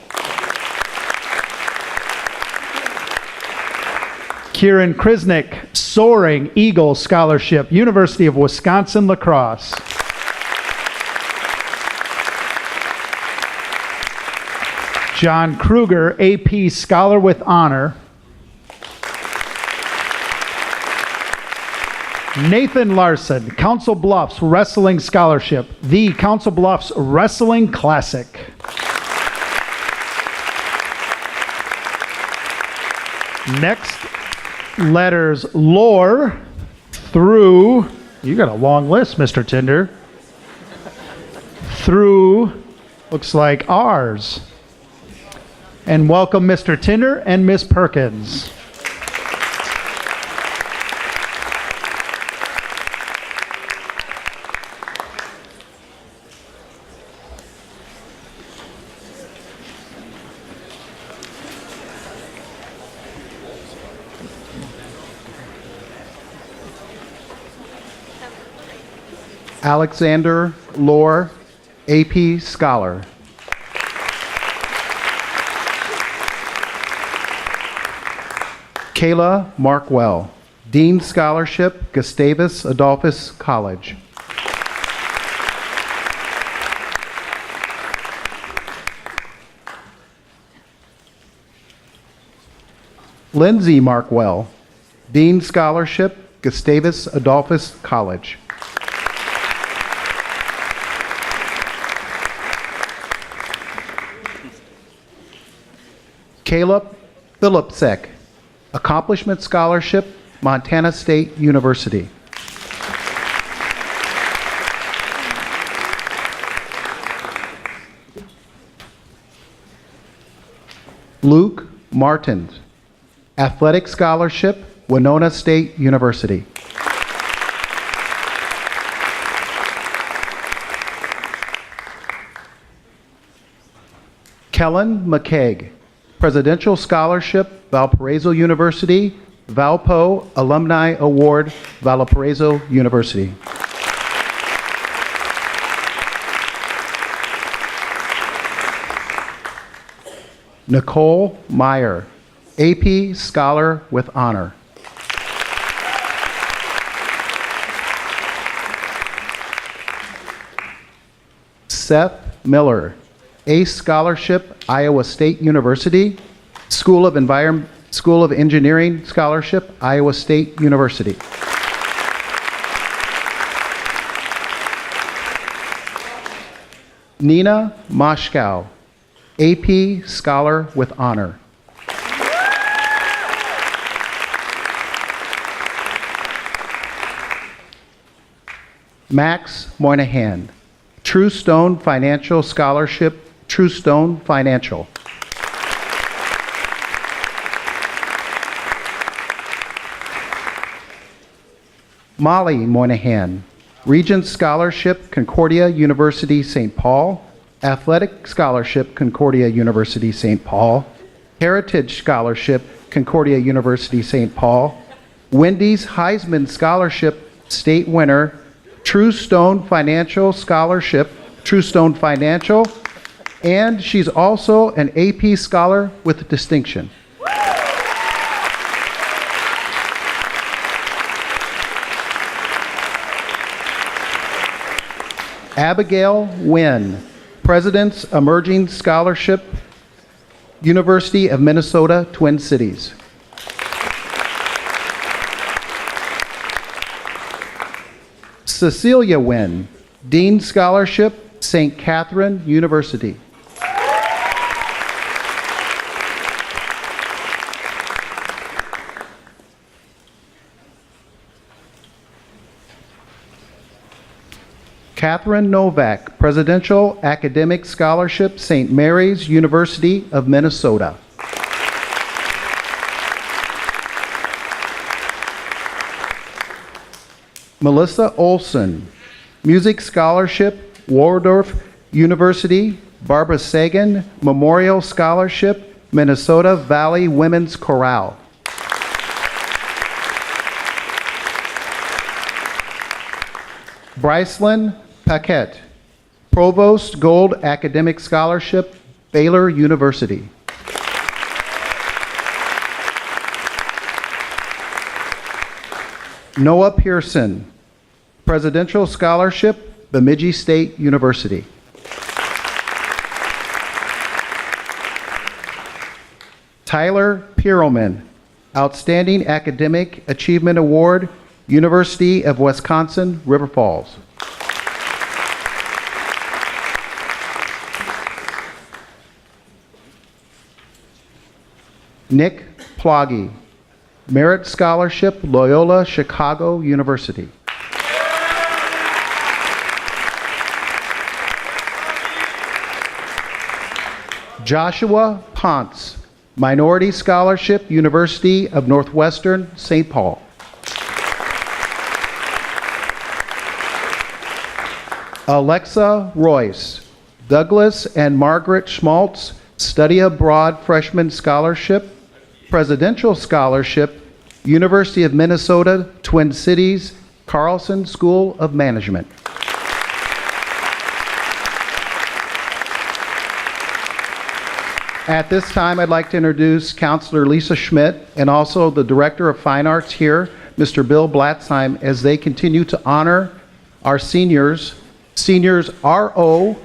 Kieran Krisnick, Soaring Eagle Scholarship, University of Wisconsin La Crosse. John Kruger, AP Scholar with Honor. Nathan Larson, Council Bluffs Wrestling Scholarship, the Council Bluffs Wrestling Classic. Next, letters lore through, you got a long list, Mr. Tinder, through, looks like ours. And welcome Mr. Tinder and Miss Perkins. Alexander Lohr, AP Scholar. Kayla Markwell, Dean Scholarship, Gustavus Adolphus College. Lindsay Markwell, Dean Scholarship, Gustavus Adolphus College. Caleb Philipsek, Accomplishment Scholarship, Montana State University. Luke Martins, Athletic Scholarship, Winona State University. Kellen McKeag, Presidential Scholarship, Valparaiso University, Valpo Alumni Award, Valparaiso University. Nicole Meyer, AP Scholar with Honor. Seth Miller, ACE Scholarship, Iowa State University, School of Engineering Scholarship, Iowa State University. Nina Moshkow, AP Scholar with Honor. Max Moynihan, True Stone Financial Scholarship, True Stone Financial. Molly Moynihan, Regents Scholarship, Concordia University, St. Paul, Athletic Scholarship, Concordia University, St. Paul, Heritage Scholarship, Concordia University, St. Paul, Wendy's Heisman Scholarship, State winner, True Stone Financial Scholarship, True Stone Financial, and she's also an AP Scholar with distinction. Abigail Wynn, President's Emerging Scholarship, University of Minnesota, Twin Cities. Cecilia Wynn, Dean Scholarship, St. Catherine University. Catherine Novak, Presidential Academic Scholarship, St. Mary's University of Minnesota. Melissa Olson, Music Scholarship, Waldorf University, Barbara Sagan, Memorial Scholarship, Minnesota Valley Women's Chorale. Brycelyn Paquette, Provost Gold Academic Scholarship, Baylor University. Noah Pearson, Presidential Scholarship, Bemidji State University. Tyler Pieroman, Outstanding Academic Achievement Award, University of Wisconsin, River Falls. Nick Ploggy, Merit Scholarship, Loyola Chicago University. Joshua Ponce, Minority Scholarship, University of Northwestern, St. Paul. Alexa Royce, Douglas and Margaret Schmaltz, Study Abroad Freshman Scholarship, Presidential Scholarship, University of Minnesota, Twin Cities, Carlson School of Management. At this time, I'd like to introduce Counselor Lisa Schmidt and also the Director of Fine Arts here, Mr. Bill Blatzheim, as they continue to honor our seniors. Seniors RO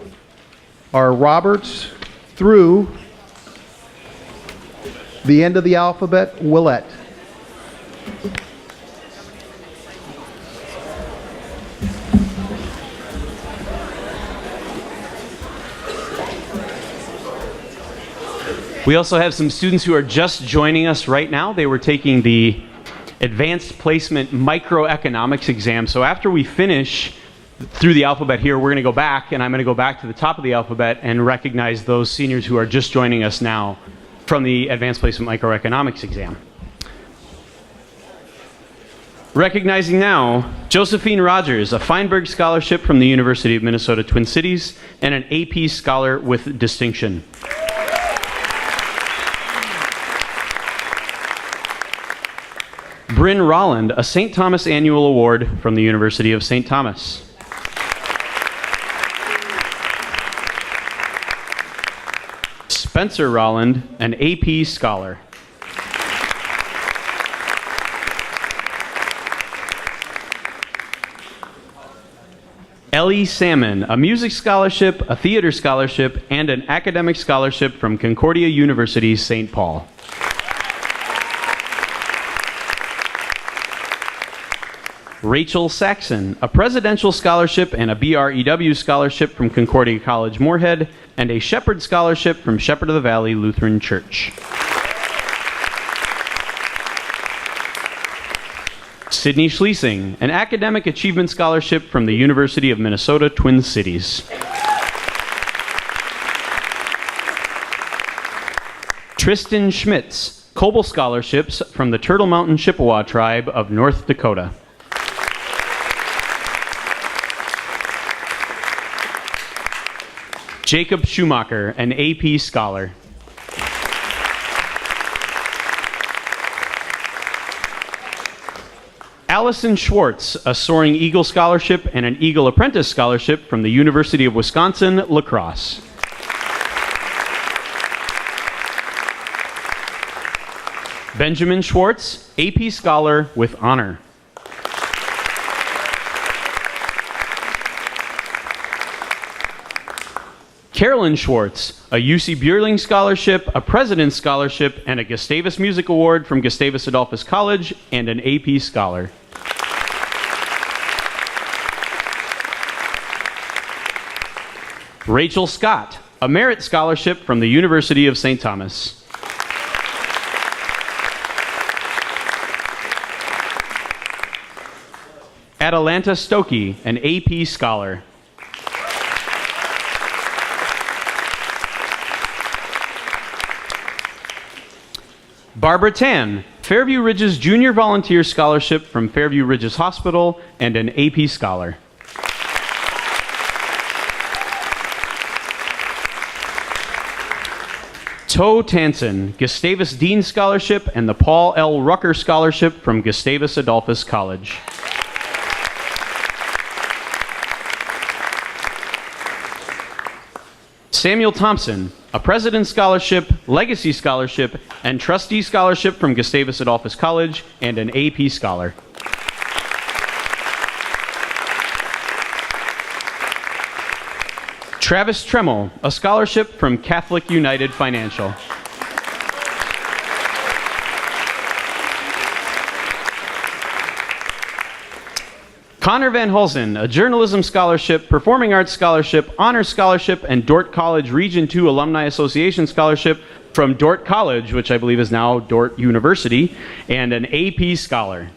are Roberts through the end of the alphabet, Willette. We also have some students who are just joining us right now. They were taking the Advanced Placement Microeconomics exam. So after we finish through the alphabet here, we're going to go back, and I'm going to go back to the top of the alphabet and recognize those seniors who are just joining us now from the Advanced Placement Microeconomics exam. Recognizing now Josephine Rogers, a Feinberg Scholarship from the University of Minnesota Twin Cities, and an AP Scholar with distinction. Bryn Rolland, a St. Thomas Annual Award from the University of St. Thomas. Spencer Rolland, an AP Scholar. Ellie Salmon, a Music Scholarship, a Theater Scholarship, and an Academic Scholarship from Concordia University, St. Paul. Rachel Saxon, a Presidential Scholarship and a BREW Scholarship from Concordia College Moorhead, and a Shepherd Scholarship from Shepherd of the Valley Lutheran Church. Sydney Schliessing, an Academic Achievement Scholarship from the University of Minnesota Twin Cities. Tristan Schmitz, Coble Scholarships from the Turtle Mountain Chippewa Tribe of North Dakota. Jacob Schumacher, an AP Scholar. Allison Schwartz, a Soaring Eagle Scholarship and an Eagle Apprentice Scholarship from the University of Wisconsin, La Crosse. Benjamin Schwartz, AP Scholar with honor. Carolyn Schwartz, a UC Bierling Scholarship, a President's Scholarship, and a Gustavus Music Award from Gustavus Adolphus College, and an AP Scholar. Rachel Scott, a Merit Scholarship from the University of St. Thomas. Atalanta Stokey, an AP Scholar. Barbara Tan, Fairview Ridges Junior Volunteer Scholarship from Fairview Ridges Hospital, and an AP Scholar. Toe Tansen, Gustavus Dean Scholarship and the Paul L. Rucker Scholarship from Gustavus Adolphus College. Samuel Thompson, a President's Scholarship, Legacy Scholarship, and Trustee Scholarship from Gustavus Adolphus College, and an AP Scholar. Travis Tremmel, a scholarship from Catholic United Financial. Connor Van Hulsen, a journalism scholarship, performing arts scholarship, honor scholarship, and Dordt College Region 2 Alumni Association scholarship from Dordt College, which I believe is now Dordt University, and an AP Scholar.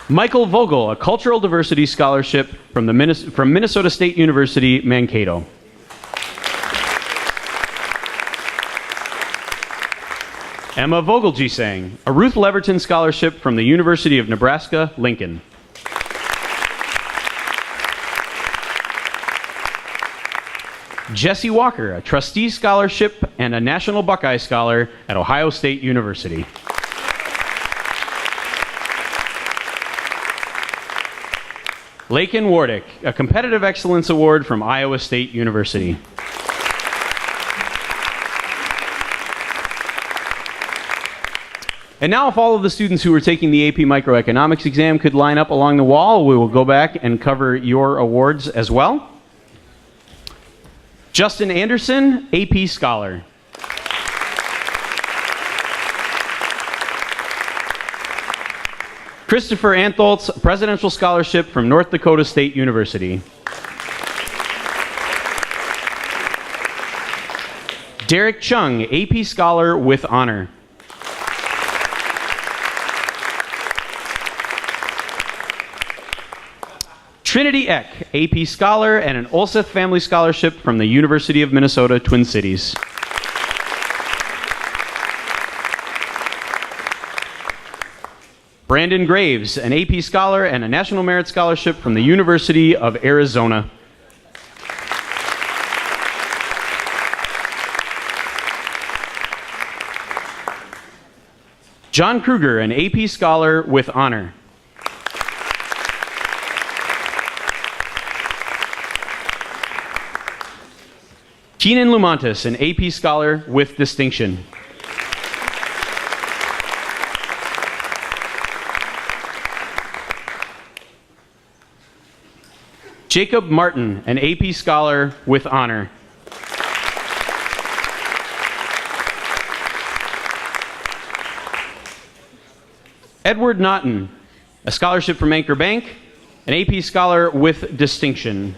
Michael Vogel, a Cultural Diversity Scholarship from Minnesota State University, Mankato. Emma Vogelgesang, a Ruth Leverton Scholarship from the University of Nebraska, Lincoln. Jesse Walker, a Trustee Scholarship and a National Buckeye Scholar at Ohio State University. Lakin Wardick, a Competitive Excellence Award from Iowa State University. And now if all of the students who are taking the AP Microeconomics exam could line up along the wall, we will go back and cover your awards as well. Justin Anderson, AP Scholar. Christopher Antholtz, Presidential Scholarship from North Dakota State University. Derek Chung, AP Scholar with honor. Trinity Eck, AP Scholar and an Olseth Family Scholarship from the University of Minnesota, Twin Cities. Brandon Graves, an AP Scholar and a National Merit Scholarship from the University of Arizona. John Kruger, an AP Scholar with honor. Keenan Lumantis, an AP Scholar with distinction. Jacob Martin, an AP Scholar with honor. Edward Naughton, a scholarship from Anchor Bank, an AP Scholar with distinction.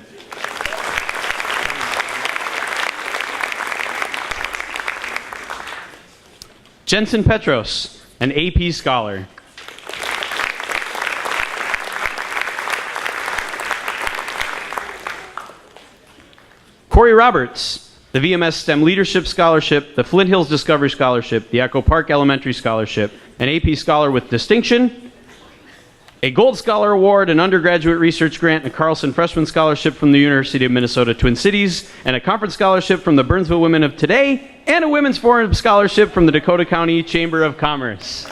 Jensen Petros, an AP Scholar. Corey Roberts, the VMS STEM Leadership Scholarship, the Flint Hills Discovery Scholarship, the Echo Park Elementary Scholarship, an AP Scholar with distinction, a Gold Scholar Award, an undergraduate research grant, a Carlson Freshman Scholarship from the University of Minnesota Twin Cities, and a Conference Scholarship from the Burnsville Women of Today, and a Women's Forum Scholarship from the Dakota County Chamber of Commerce.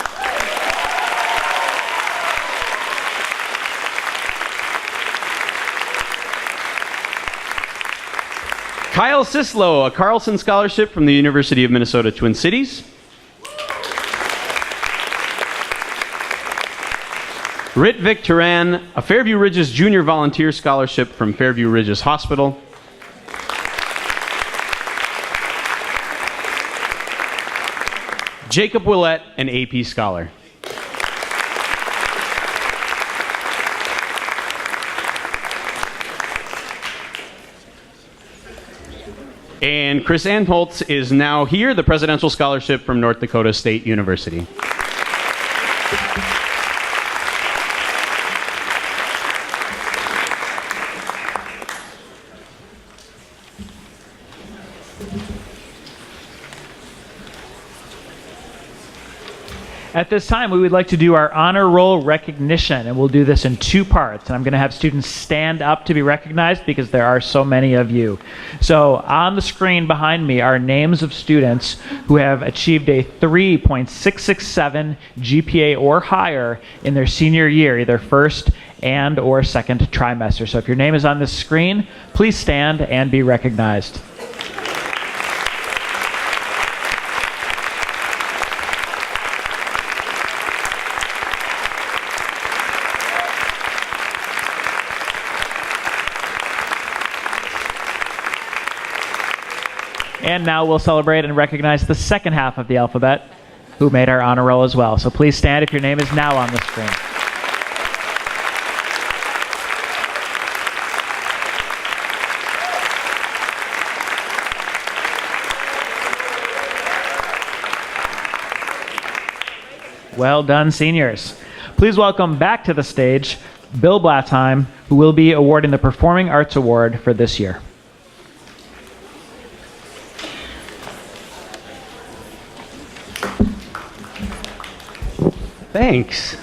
Kyle Sislow, a Carlson Scholarship from the University of Minnesota Twin Cities. Ritvik Turan, a Fairview Ridges Junior Volunteer Scholarship from Fairview Ridges Hospital. Jacob Willett, an AP Scholar. And Chris Anholtz is now here, the Presidential Scholarship from North Dakota State University. At this time, we would like to do our honor roll recognition, and we'll do this in two parts. And I'm going to have students stand up to be recognized because there are so many of you. So on the screen behind me are names of students who have achieved a 3.667 GPA or higher in their senior year, either first and or second trimester. So if your name is on this screen, please stand and be recognized. And now we'll celebrate and recognize the second half of the alphabet who made our honor roll as well. So please stand if your name is now on the screen. Well done, seniors. Please welcome back to the stage Bill Blatheim, who will be awarding the Performing Arts Award for this year. Thanks.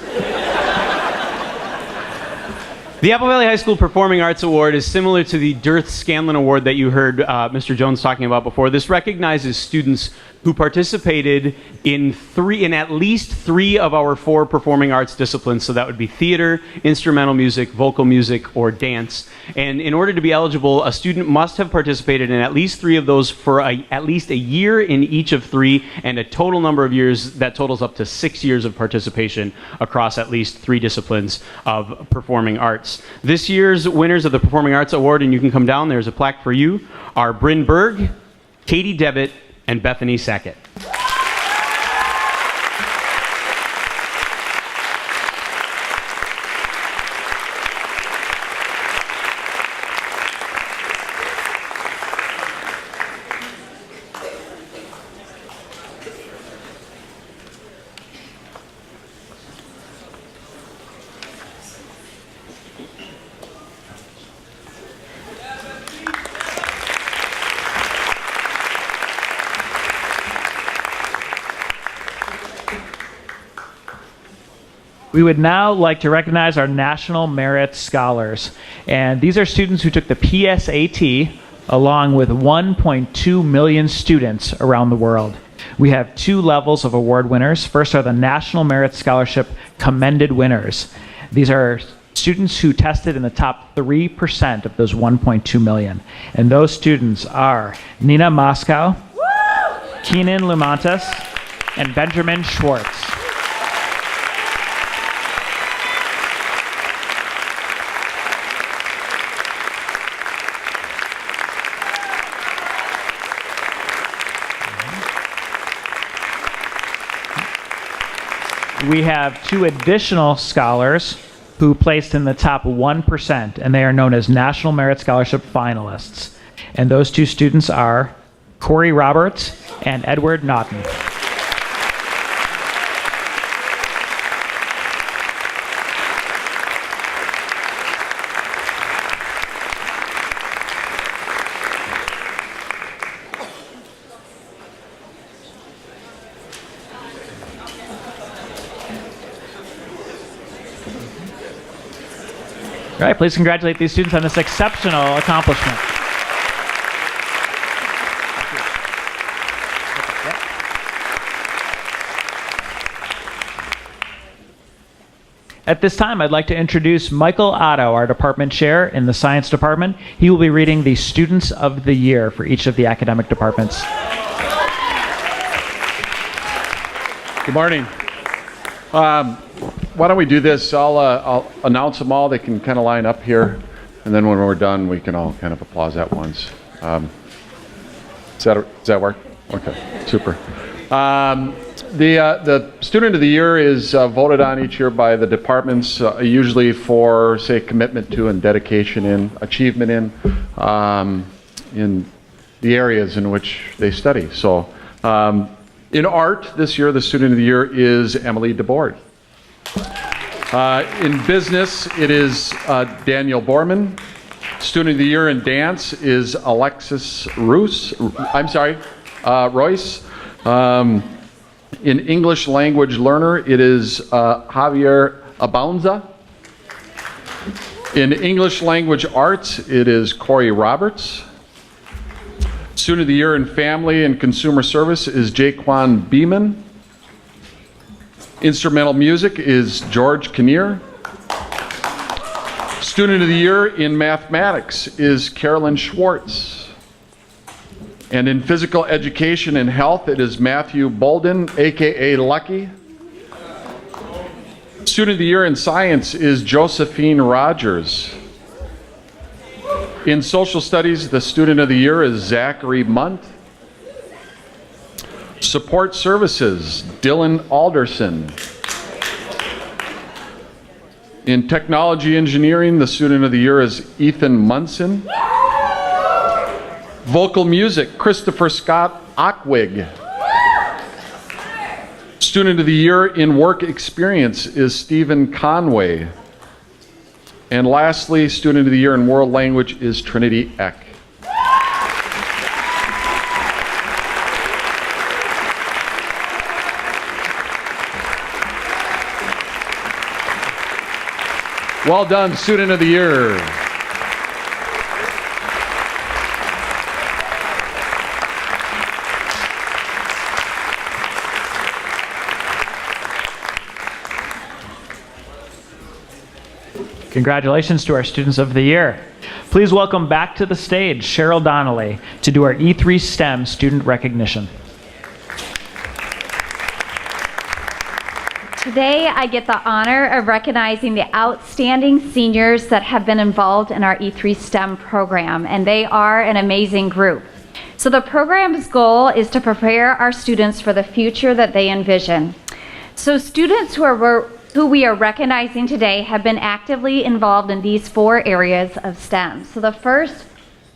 The Apple Valley High School Performing Arts Award is similar to the Dearth Scanlon Award that you heard Mr. Jones talking about before. This recognizes students who participated in at least 3 of our 4 performing arts disciplines. So that would be theater, instrumental music, vocal music, or dance. And in order to be eligible, a student must have participated in at least 3 of those for at least a year in each of 3, and a total number of years that totals up to 6 years of participation across at least 3 disciplines of performing arts. This year's winners of the Performing Arts Award, and you can come down, there's a plaque for you, are Bryn Berg, Katie Devitt, and Bethany Sackett. We would now like to recognize our National Merit Scholars. And these are students who took the PSAT along with 1.2 million students around the world. We have 2 levels of award winners. First are the National Merit Scholarship Commended Winners. These are students who tested in the top 3% of those 1.2 million. And those students are Nina Moscow, Keenan Lumantas, and Benjamin Schwartz. We have 2 additional scholars who placed in the top 1%, and they are known as National Merit Scholarship finalists. And those 2 students are Corey Roberts and Edward Naughton. All right, please congratulate these students on this exceptional accomplishment. At this time, I'd like to introduce Michael Otto, our department chair in the science department. He will be reading the Students of the Year for each of the academic departments. Good morning. Why don't we do this? I'll announce them all. They can kind of line up here, and then when we're done, we can all kind of applause at once. Does that work? Okay, super. The Student of the Year is voted on each year by the departments, usually for, say, commitment to and dedication in, achievement in the areas in which they study. So in art, this year, the Student of the Year is Emily DeBoard. In business, it is Daniel Borman. Student of the Year in dance is Alexis Royce. In English language learner, it is Javier Abounza. In English language arts, it is Corey Roberts. Student of the Year in family and consumer service is Jaquan Beeman. Instrumental music is George Kinnear. Student of the Year in mathematics is Carolyn Schwartz. And in physical education and health, it is Matthew Bolden, aka Lucky. Student of the Year in science is Josephine Rogers. In social studies, the Student of the Year is Zachary Munt. Support services, Dylan Alderson. In technology engineering, the Student of the Year is Ethan Munson. Vocal music, Christopher Scott Ockwig. Student of the Year in work experience is Stephen Conway. And lastly, Student of the Year in world language is Trinity Eck. Well done, Student of the Year. Congratulations to our Students of the Year. Please welcome back to the stage Cheryl Donnelly to do our E3 STEM student recognition. Today, I get the honor of recognizing the outstanding seniors that have been involved in our E3 STEM program, and they are an amazing group. So the program's goal is to prepare our students for the future that they envision. So students who we are recognizing today have been actively involved in these 4 areas of STEM. So the first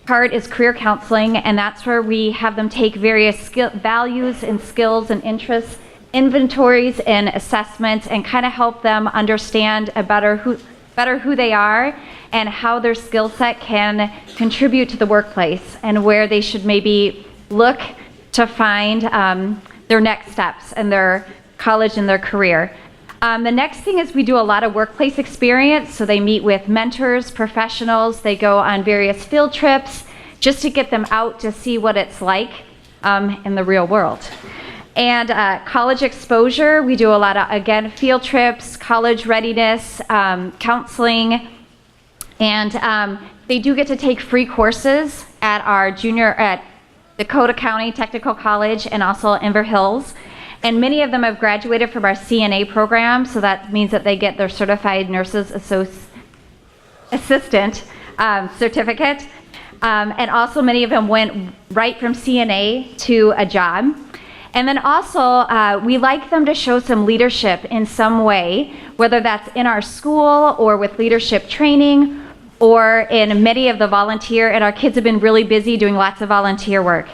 part is career counseling, and that's where we have them take various values and skills and interests, inventories and assessments, and kind of help them understand better who they are and how their skill set can contribute to the workplace and where they should maybe look to find their next steps in their college and their career. The next thing is we do a lot of workplace experience, so they meet with mentors, professionals, they go on various field trips just to get them out to see what it's like in the real world. And college exposure, we do a lot of, again, field trips, college readiness, counseling, and they do get to take free courses at at Dakota County Technical College and also Inver Hills. And many of them have graduated from our CNA program, so that means that they get their Certified Nurses Assistant certificate. And also many of them went right from CNA to a job. And then also, we like them to show some leadership in some way, whether that's in our school or with leadership training or in many of the volunteer, and our kids have been really busy doing lots of volunteer work.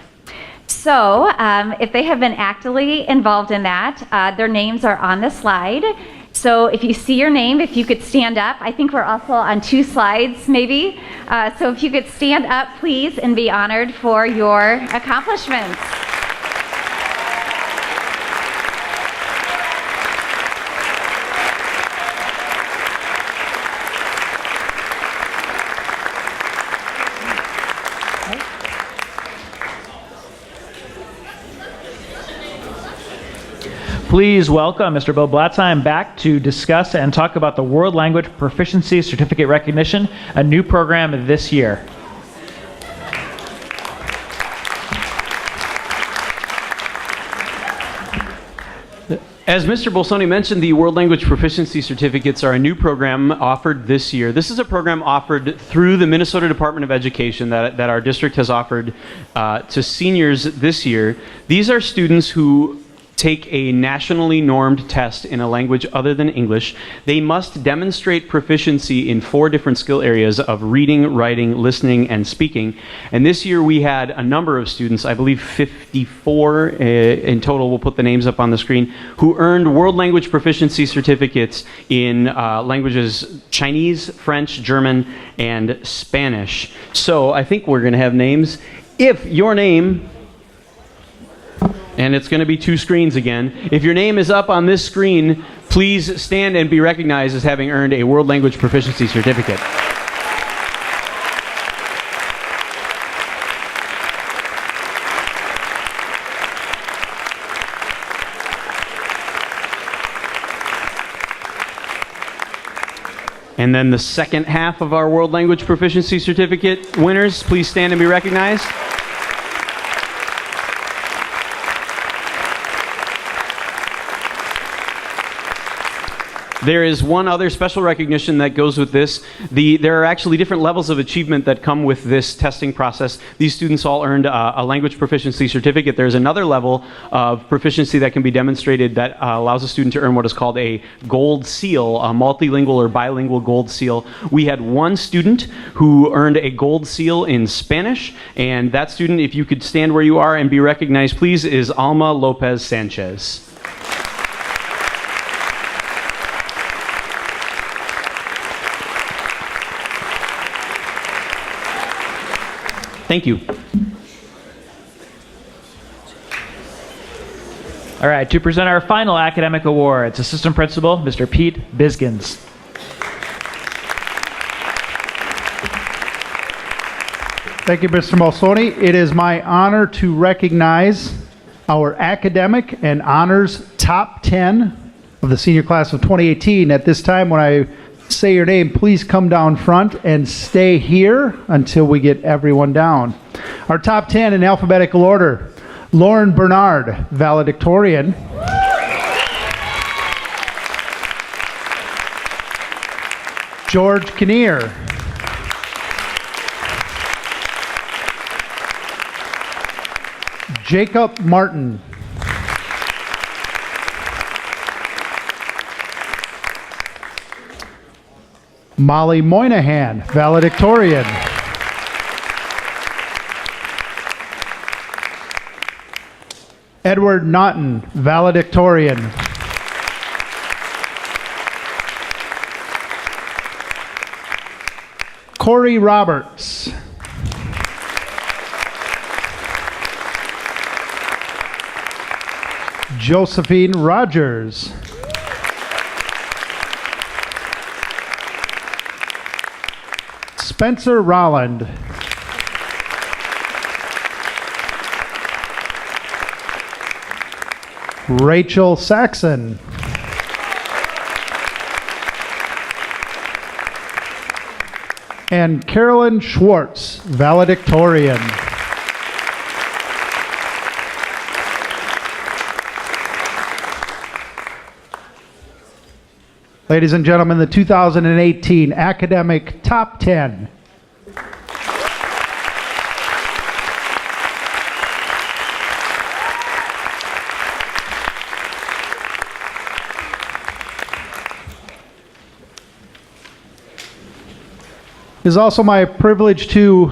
So if they have been actively involved in that, their names are on the slide. So if you see your name, if you could stand up. I think we're also on 2 slides maybe. So if you could stand up, please, and be honored for your accomplishments. Please welcome Mr. Bill Blatzheim back to discuss and talk about the World Language Proficiency Certificate Recognition, a new program this year. As Mr. Bolsoni mentioned, the World Language Proficiency Certificates are a new program offered this year. This is a program offered through the Minnesota Department of Education that our district has offered to seniors this year. These are students who take a nationally normed test in a language other than English. They must demonstrate proficiency in 4 different skill areas of reading, writing, listening, and speaking. And this year we had a number of students, I believe 54 in total, we'll put the names up on the screen, who earned World Language Proficiency Certificates in languages Chinese, French, German, and Spanish. So I think we're going to have names. If your name, and it's going to be 2 screens again. If your name is up on this screen, please stand and be recognized as having earned a World Language Proficiency Certificate. And then the second half of our World Language Proficiency Certificate winners, please stand and be recognized. There is one other special recognition that goes with this. There are actually different levels of achievement that come with this testing process. These students all earned a language proficiency certificate. There's another level of proficiency that can be demonstrated that allows a student to earn what is called a gold seal, a multilingual or bilingual gold seal. We had one student who earned a gold seal in Spanish, and that student, if you could stand where you are and be recognized, please, is Alma Lopez Sanchez. Thank you. All right, to present our final academic awards, Assistant Principal, Mr. Pete Bisgins. Thank you, Mr. Bolsoni. It is my honor to recognize our academic and honors top 10 of the senior class of 2018. At this time, when I say your name, please come down front and stay here until we get everyone down. Our top 10 in alphabetical order: Lauren Bernard, valedictorian. George Kinnear. Jacob Martin. Molly Moynihan, valedictorian. Edward Naughton, valedictorian. Corey Roberts. Josephine Rogers. Spencer Rolland. Rachel Saxon. And Carolyn Schwartz, valedictorian. Ladies and gentlemen, the 2018 Academic Top 10. It is also my privilege to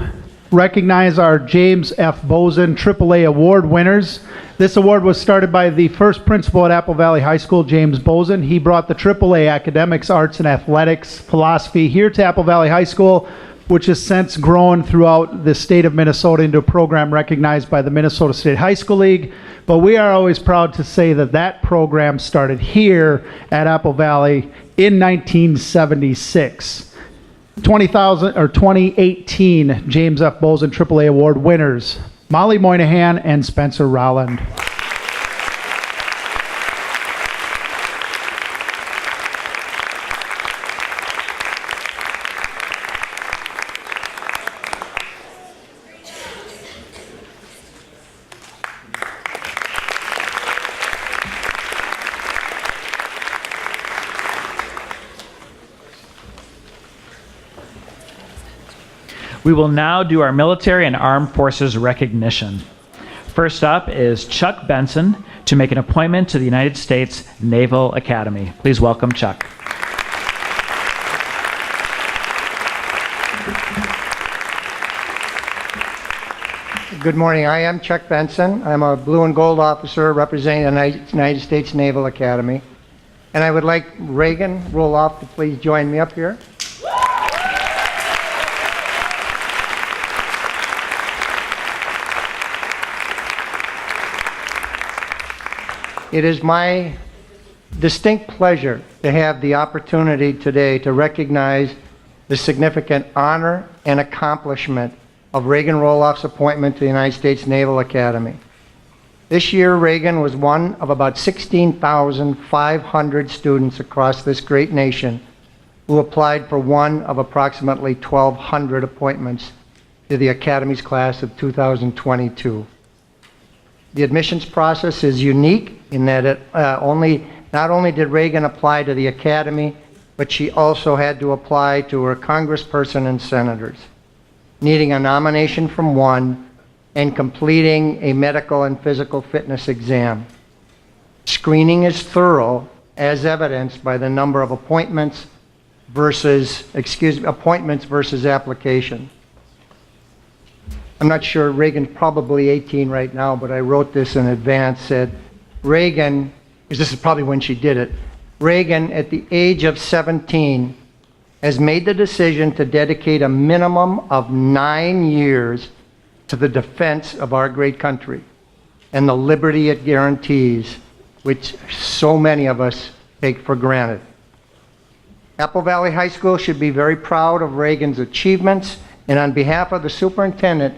recognize our James F. Bozen AAA Award winners. This award was started by the first principal at Apple Valley High School, James Bozen. He brought the AAA Academics, Arts and Athletics, Philosophy here to Apple Valley High School, which has since grown throughout the state of Minnesota into a program recognized by the Minnesota State High School League. But we are always proud to say that that program started here at Apple Valley in 1976. 2018 James F. Bozen AAA Award winners: Molly Moynihan and Spencer Rolland. We will now do our military and armed forces recognition. First up is Chuck Benson to make an appointment to the United States Naval Academy. Please welcome Chuck. Good morning. I am Chuck Benson. I'm a blue and gold officer representing the United States Naval Academy. And I would like Reagan Roloff to please join me up here. It is my distinct pleasure to have the opportunity today to recognize the significant honor and accomplishment of Reagan Roloff's appointment to the United States Naval Academy. This year, Reagan was one of about 16,500 students across this great nation who applied for one of approximately 1,200 appointments to the Academy's class of 2022. The admissions process is unique in that it not only did Reagan apply to the Academy, but she also had to apply to her congressperson and senators, needing a nomination from one and completing a medical and physical fitness exam. Screening is thorough, as evidenced by the number of appointments versus application. I'm not sure, Reagan's probably 18 right now, but I wrote this in advance, said Reagan, because this is probably when she did it, Reagan at the age of 17 has made the decision to dedicate a minimum of 9 years to the defense of our great country and the liberty it guarantees, which so many of us take for granted. Apple Valley High School should be very proud of Reagan's achievements, and on behalf of the superintendent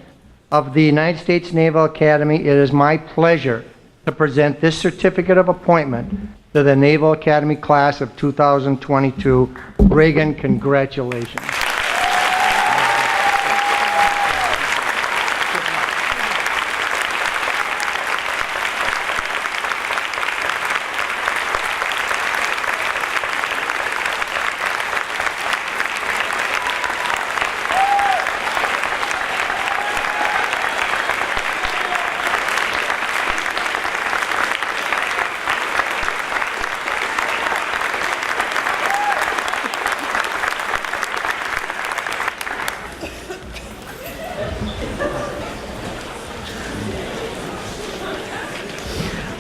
of the United States Naval Academy, it is my pleasure to present this certificate of appointment to the Naval Academy class of 2022. Reagan, congratulations.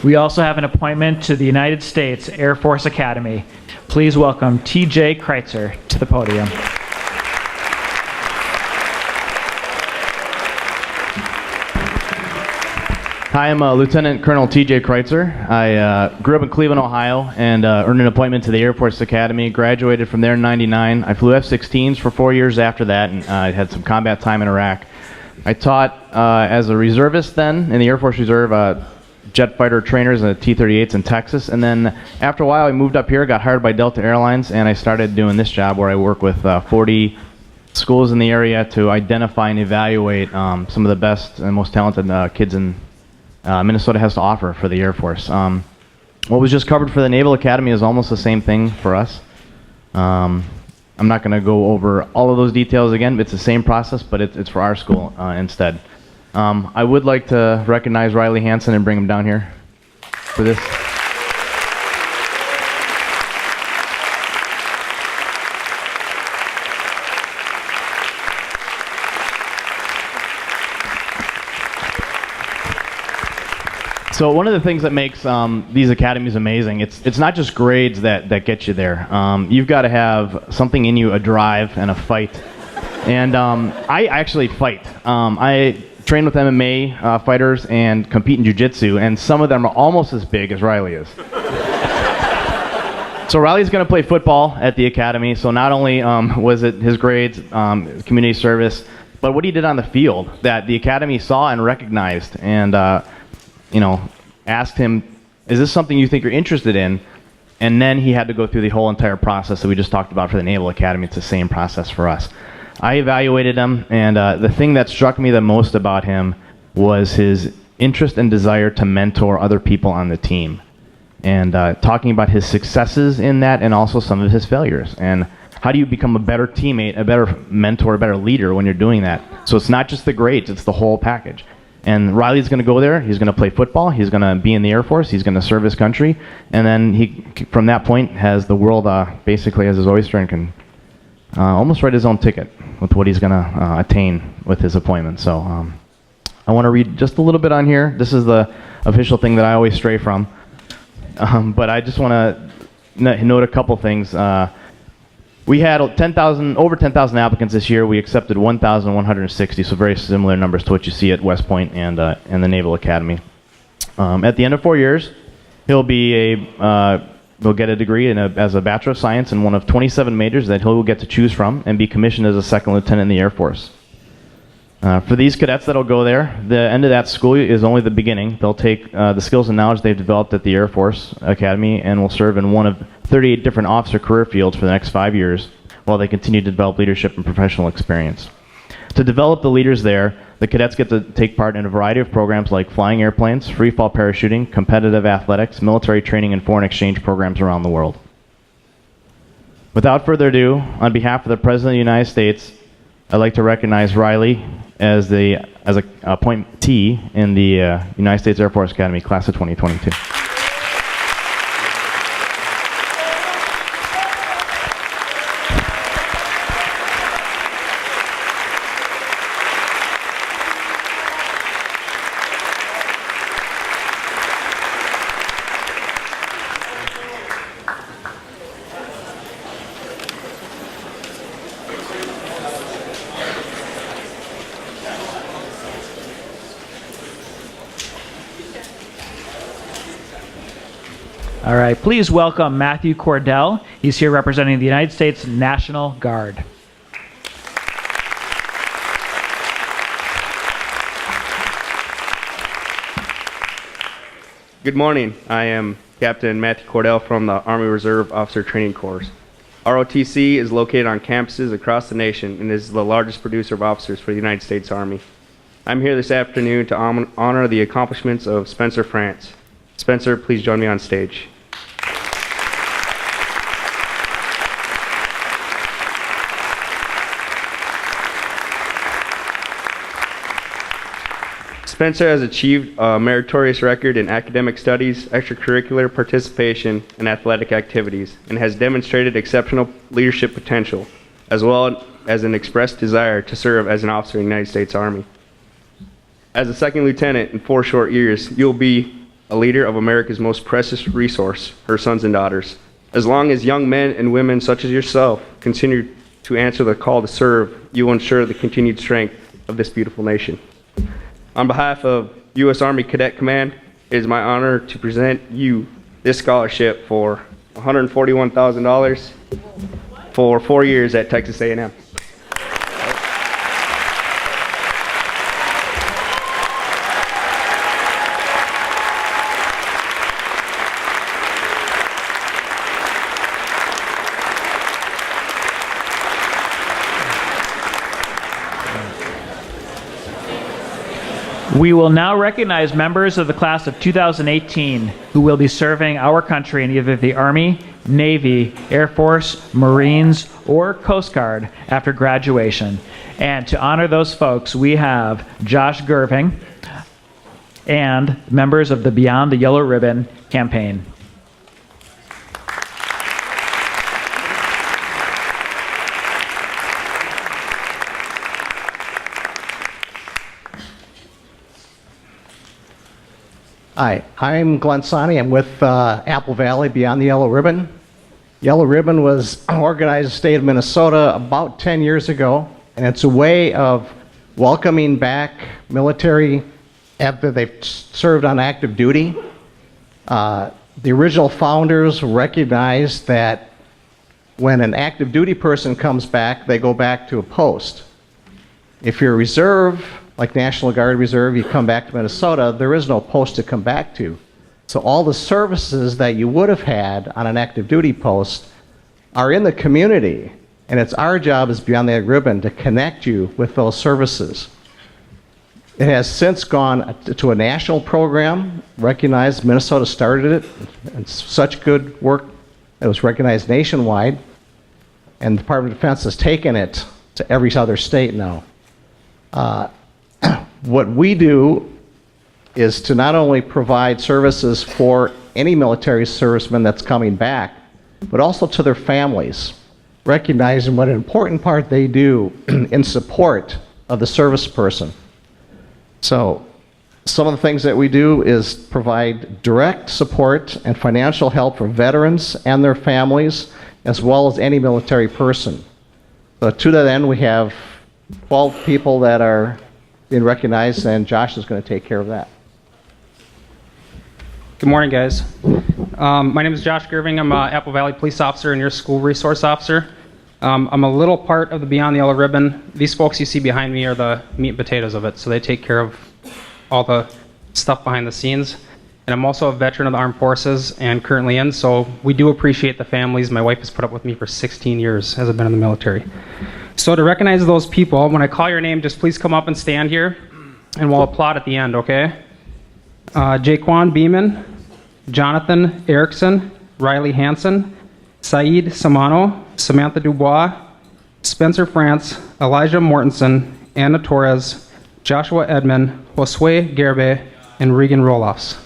We also have an appointment to the United States Air Force Academy. Please welcome T.J. Kreitzer to the podium. Hi, I'm Lieutenant Colonel T.J. Kreitzer. I grew up in Cleveland, Ohio, and earned an appointment to the Air Force Academy. Graduated from there in '99. I flew F-16s for 4 years after that, and I had some combat time in Iraq. I taught as a reservist then in the Air Force Reserve, jet fighter trainers and T-38s in Texas, and then after a while I moved up here, got hired by Delta Airlines, and I started doing this job where I work with 40 schools in the area to identify and evaluate some of the best and most talented kids in Minnesota has to offer for the Air Force. What was just covered for the Naval Academy is almost the same thing for us. I'm not going to go over all of those details again. It's the same process, but it's for our school instead. I would like to recognize Riley Hansen and bring him down here for this. So one of the things that makes these academies amazing, it's not just grades that get you there. You've got to have something in you, a drive and a fight. And I actually fight. I train with MMA fighters and compete in jiu-jitsu, and some of them are almost as big as Riley is. So Riley's going to play football at the academy, so not only was it his grades, community service, but what he did on the field that the academy saw and recognized, and asked him, is this something you think you're interested in? And then he had to go through the whole entire process that we just talked about for the Naval Academy. It's the same process for us. I evaluated him, and the thing that struck me the most about him was his interest and desire to mentor other people on the team, and talking about his successes in that and also some of his failures. And how do you become a better teammate, a better mentor, a better leader when you're doing that? So it's not just the grades, it's the whole package. And Riley's going to go there, he's going to play football, he's going to be in the Air Force, he's going to serve his country, and then he, from that point, has the world basically as his oyster and can almost write his own ticket with what he's going to attain with his appointment. So I want to read just a little bit on here. This is the official thing that I always stray from. But I just want to note a couple things. We had over 10,000 applicants this year. We accepted 1,160, so very similar numbers to what you see at West Point and the Naval Academy. At the end of 4 years, he'll get a degree as a Bachelor of Science in one of 27 majors that he'll get to choose from and be commissioned as a second lieutenant in the Air Force. For these cadets that'll go there, the end of that school is only the beginning. They'll take the skills and knowledge they've developed at the Air Force Academy and will serve in one of 38 different officer career fields for the next 5 years while they continue to develop leadership and professional experience. To develop the leaders there, the cadets get to take part in a variety of programs like flying airplanes, free fall parachuting, competitive athletics, military training, and foreign exchange programs around the world. Without further ado, on behalf of the President of the United States, I'd like to recognize Riley as a appointee in the United States Air Force Academy, class of 2022. All right, please welcome Matthew Cordell. He's here representing the United States National Guard. Good morning. I am Captain Matthew Cordell from the Army Reserve Officer Training Corps. ROTC is located on campuses across the nation and is the largest producer of officers for the United States Army. I'm here this afternoon to honor the accomplishments of Spencer France. Spencer, please join me on stage. Spencer has achieved a meritorious record in academic studies, extracurricular participation, and athletic activities, and has demonstrated exceptional leadership potential, as well as an expressed desire to serve as an officer in the United States Army. As a second lieutenant in 4 short years, you'll be a leader of America's most precious resource, her sons and daughters. As long as young men and women such as yourself continue to answer the call to serve, you will ensure the continued strength of this beautiful nation. On behalf of U.S. Army Cadet Command, it is my honor to present you this scholarship for $141,000 for 4 years at Texas A&M. We will now recognize members of the class of 2018 who will be serving our country in either the Army, Navy, Air Force, Marines, or Coast Guard after graduation. And to honor those folks, we have Josh Gerving and members of the Beyond the Yellow Ribbon campaign. Hi, I'm Glenn Sonny. I'm with Apple Valley Beyond the Yellow Ribbon. Yellow Ribbon was organized in the state of Minnesota about 10 years ago, and it's a way of welcoming back military after they've served on active duty. The original founders recognized that when an active duty person comes back, they go back to a post. If you're a reserve, like National Guard Reserve, you come back to Minnesota, there is no post to come back to. So all the services that you would have had on an active duty post are in the community, and it's our job as Beyond the Ribbon to connect you with those services. It has since gone to a national program, recognized. Minnesota started it, and such good work, it was recognized nationwide. and the Department of Defense has taken it to every other state now. What we do is to not only provide services for any military serviceman that's coming back, but also to their families, recognizing what an important part they do in support of the service person. So some of the things that we do is provide direct support and financial help for veterans and their families, as well as any military person. So to that end, we have 12 people that are being recognized, and Josh is going to take care of that. Good morning, guys. My name is Josh Gerving. I'm an Apple Valley police officer and your school resource officer. I'm a little part of the Beyond the Yellow Ribbon. These folks you see behind me are the meat and potatoes of it, so they take care of all the stuff behind the scenes. And I'm also a veteran of the armed forces and currently in, so we do appreciate the families. My wife has put up with me for 16 years as I've been in the military. So to recognize those people, when I call your name, just please come up and stand here, and we'll applaud at the end, okay? Jaquan Beeman, Jonathan Erickson, Riley Hansen, Saeed Samano, Samantha Dubois, Spencer France, Elijah Mortensen, Anna Torres, Joshua Edmond, Josue Gerbe, and Regan Roloffs.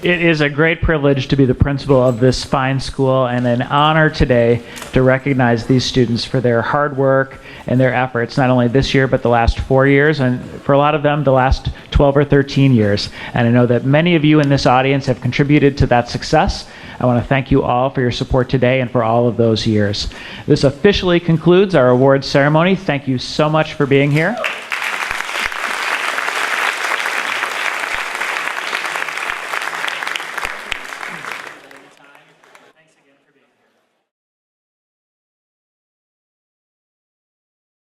It is a great privilege to be the principal of this fine school, and an honor today to recognize these students for their hard work and their efforts, not only this year, but the last 4 years, and for a lot of them, the last 12 or 13 years. And I know that many of you in this audience have contributed to that success. I want to thank you all for your support today and for all of those years. This officially concludes our awards ceremony. Thank you so much for being here.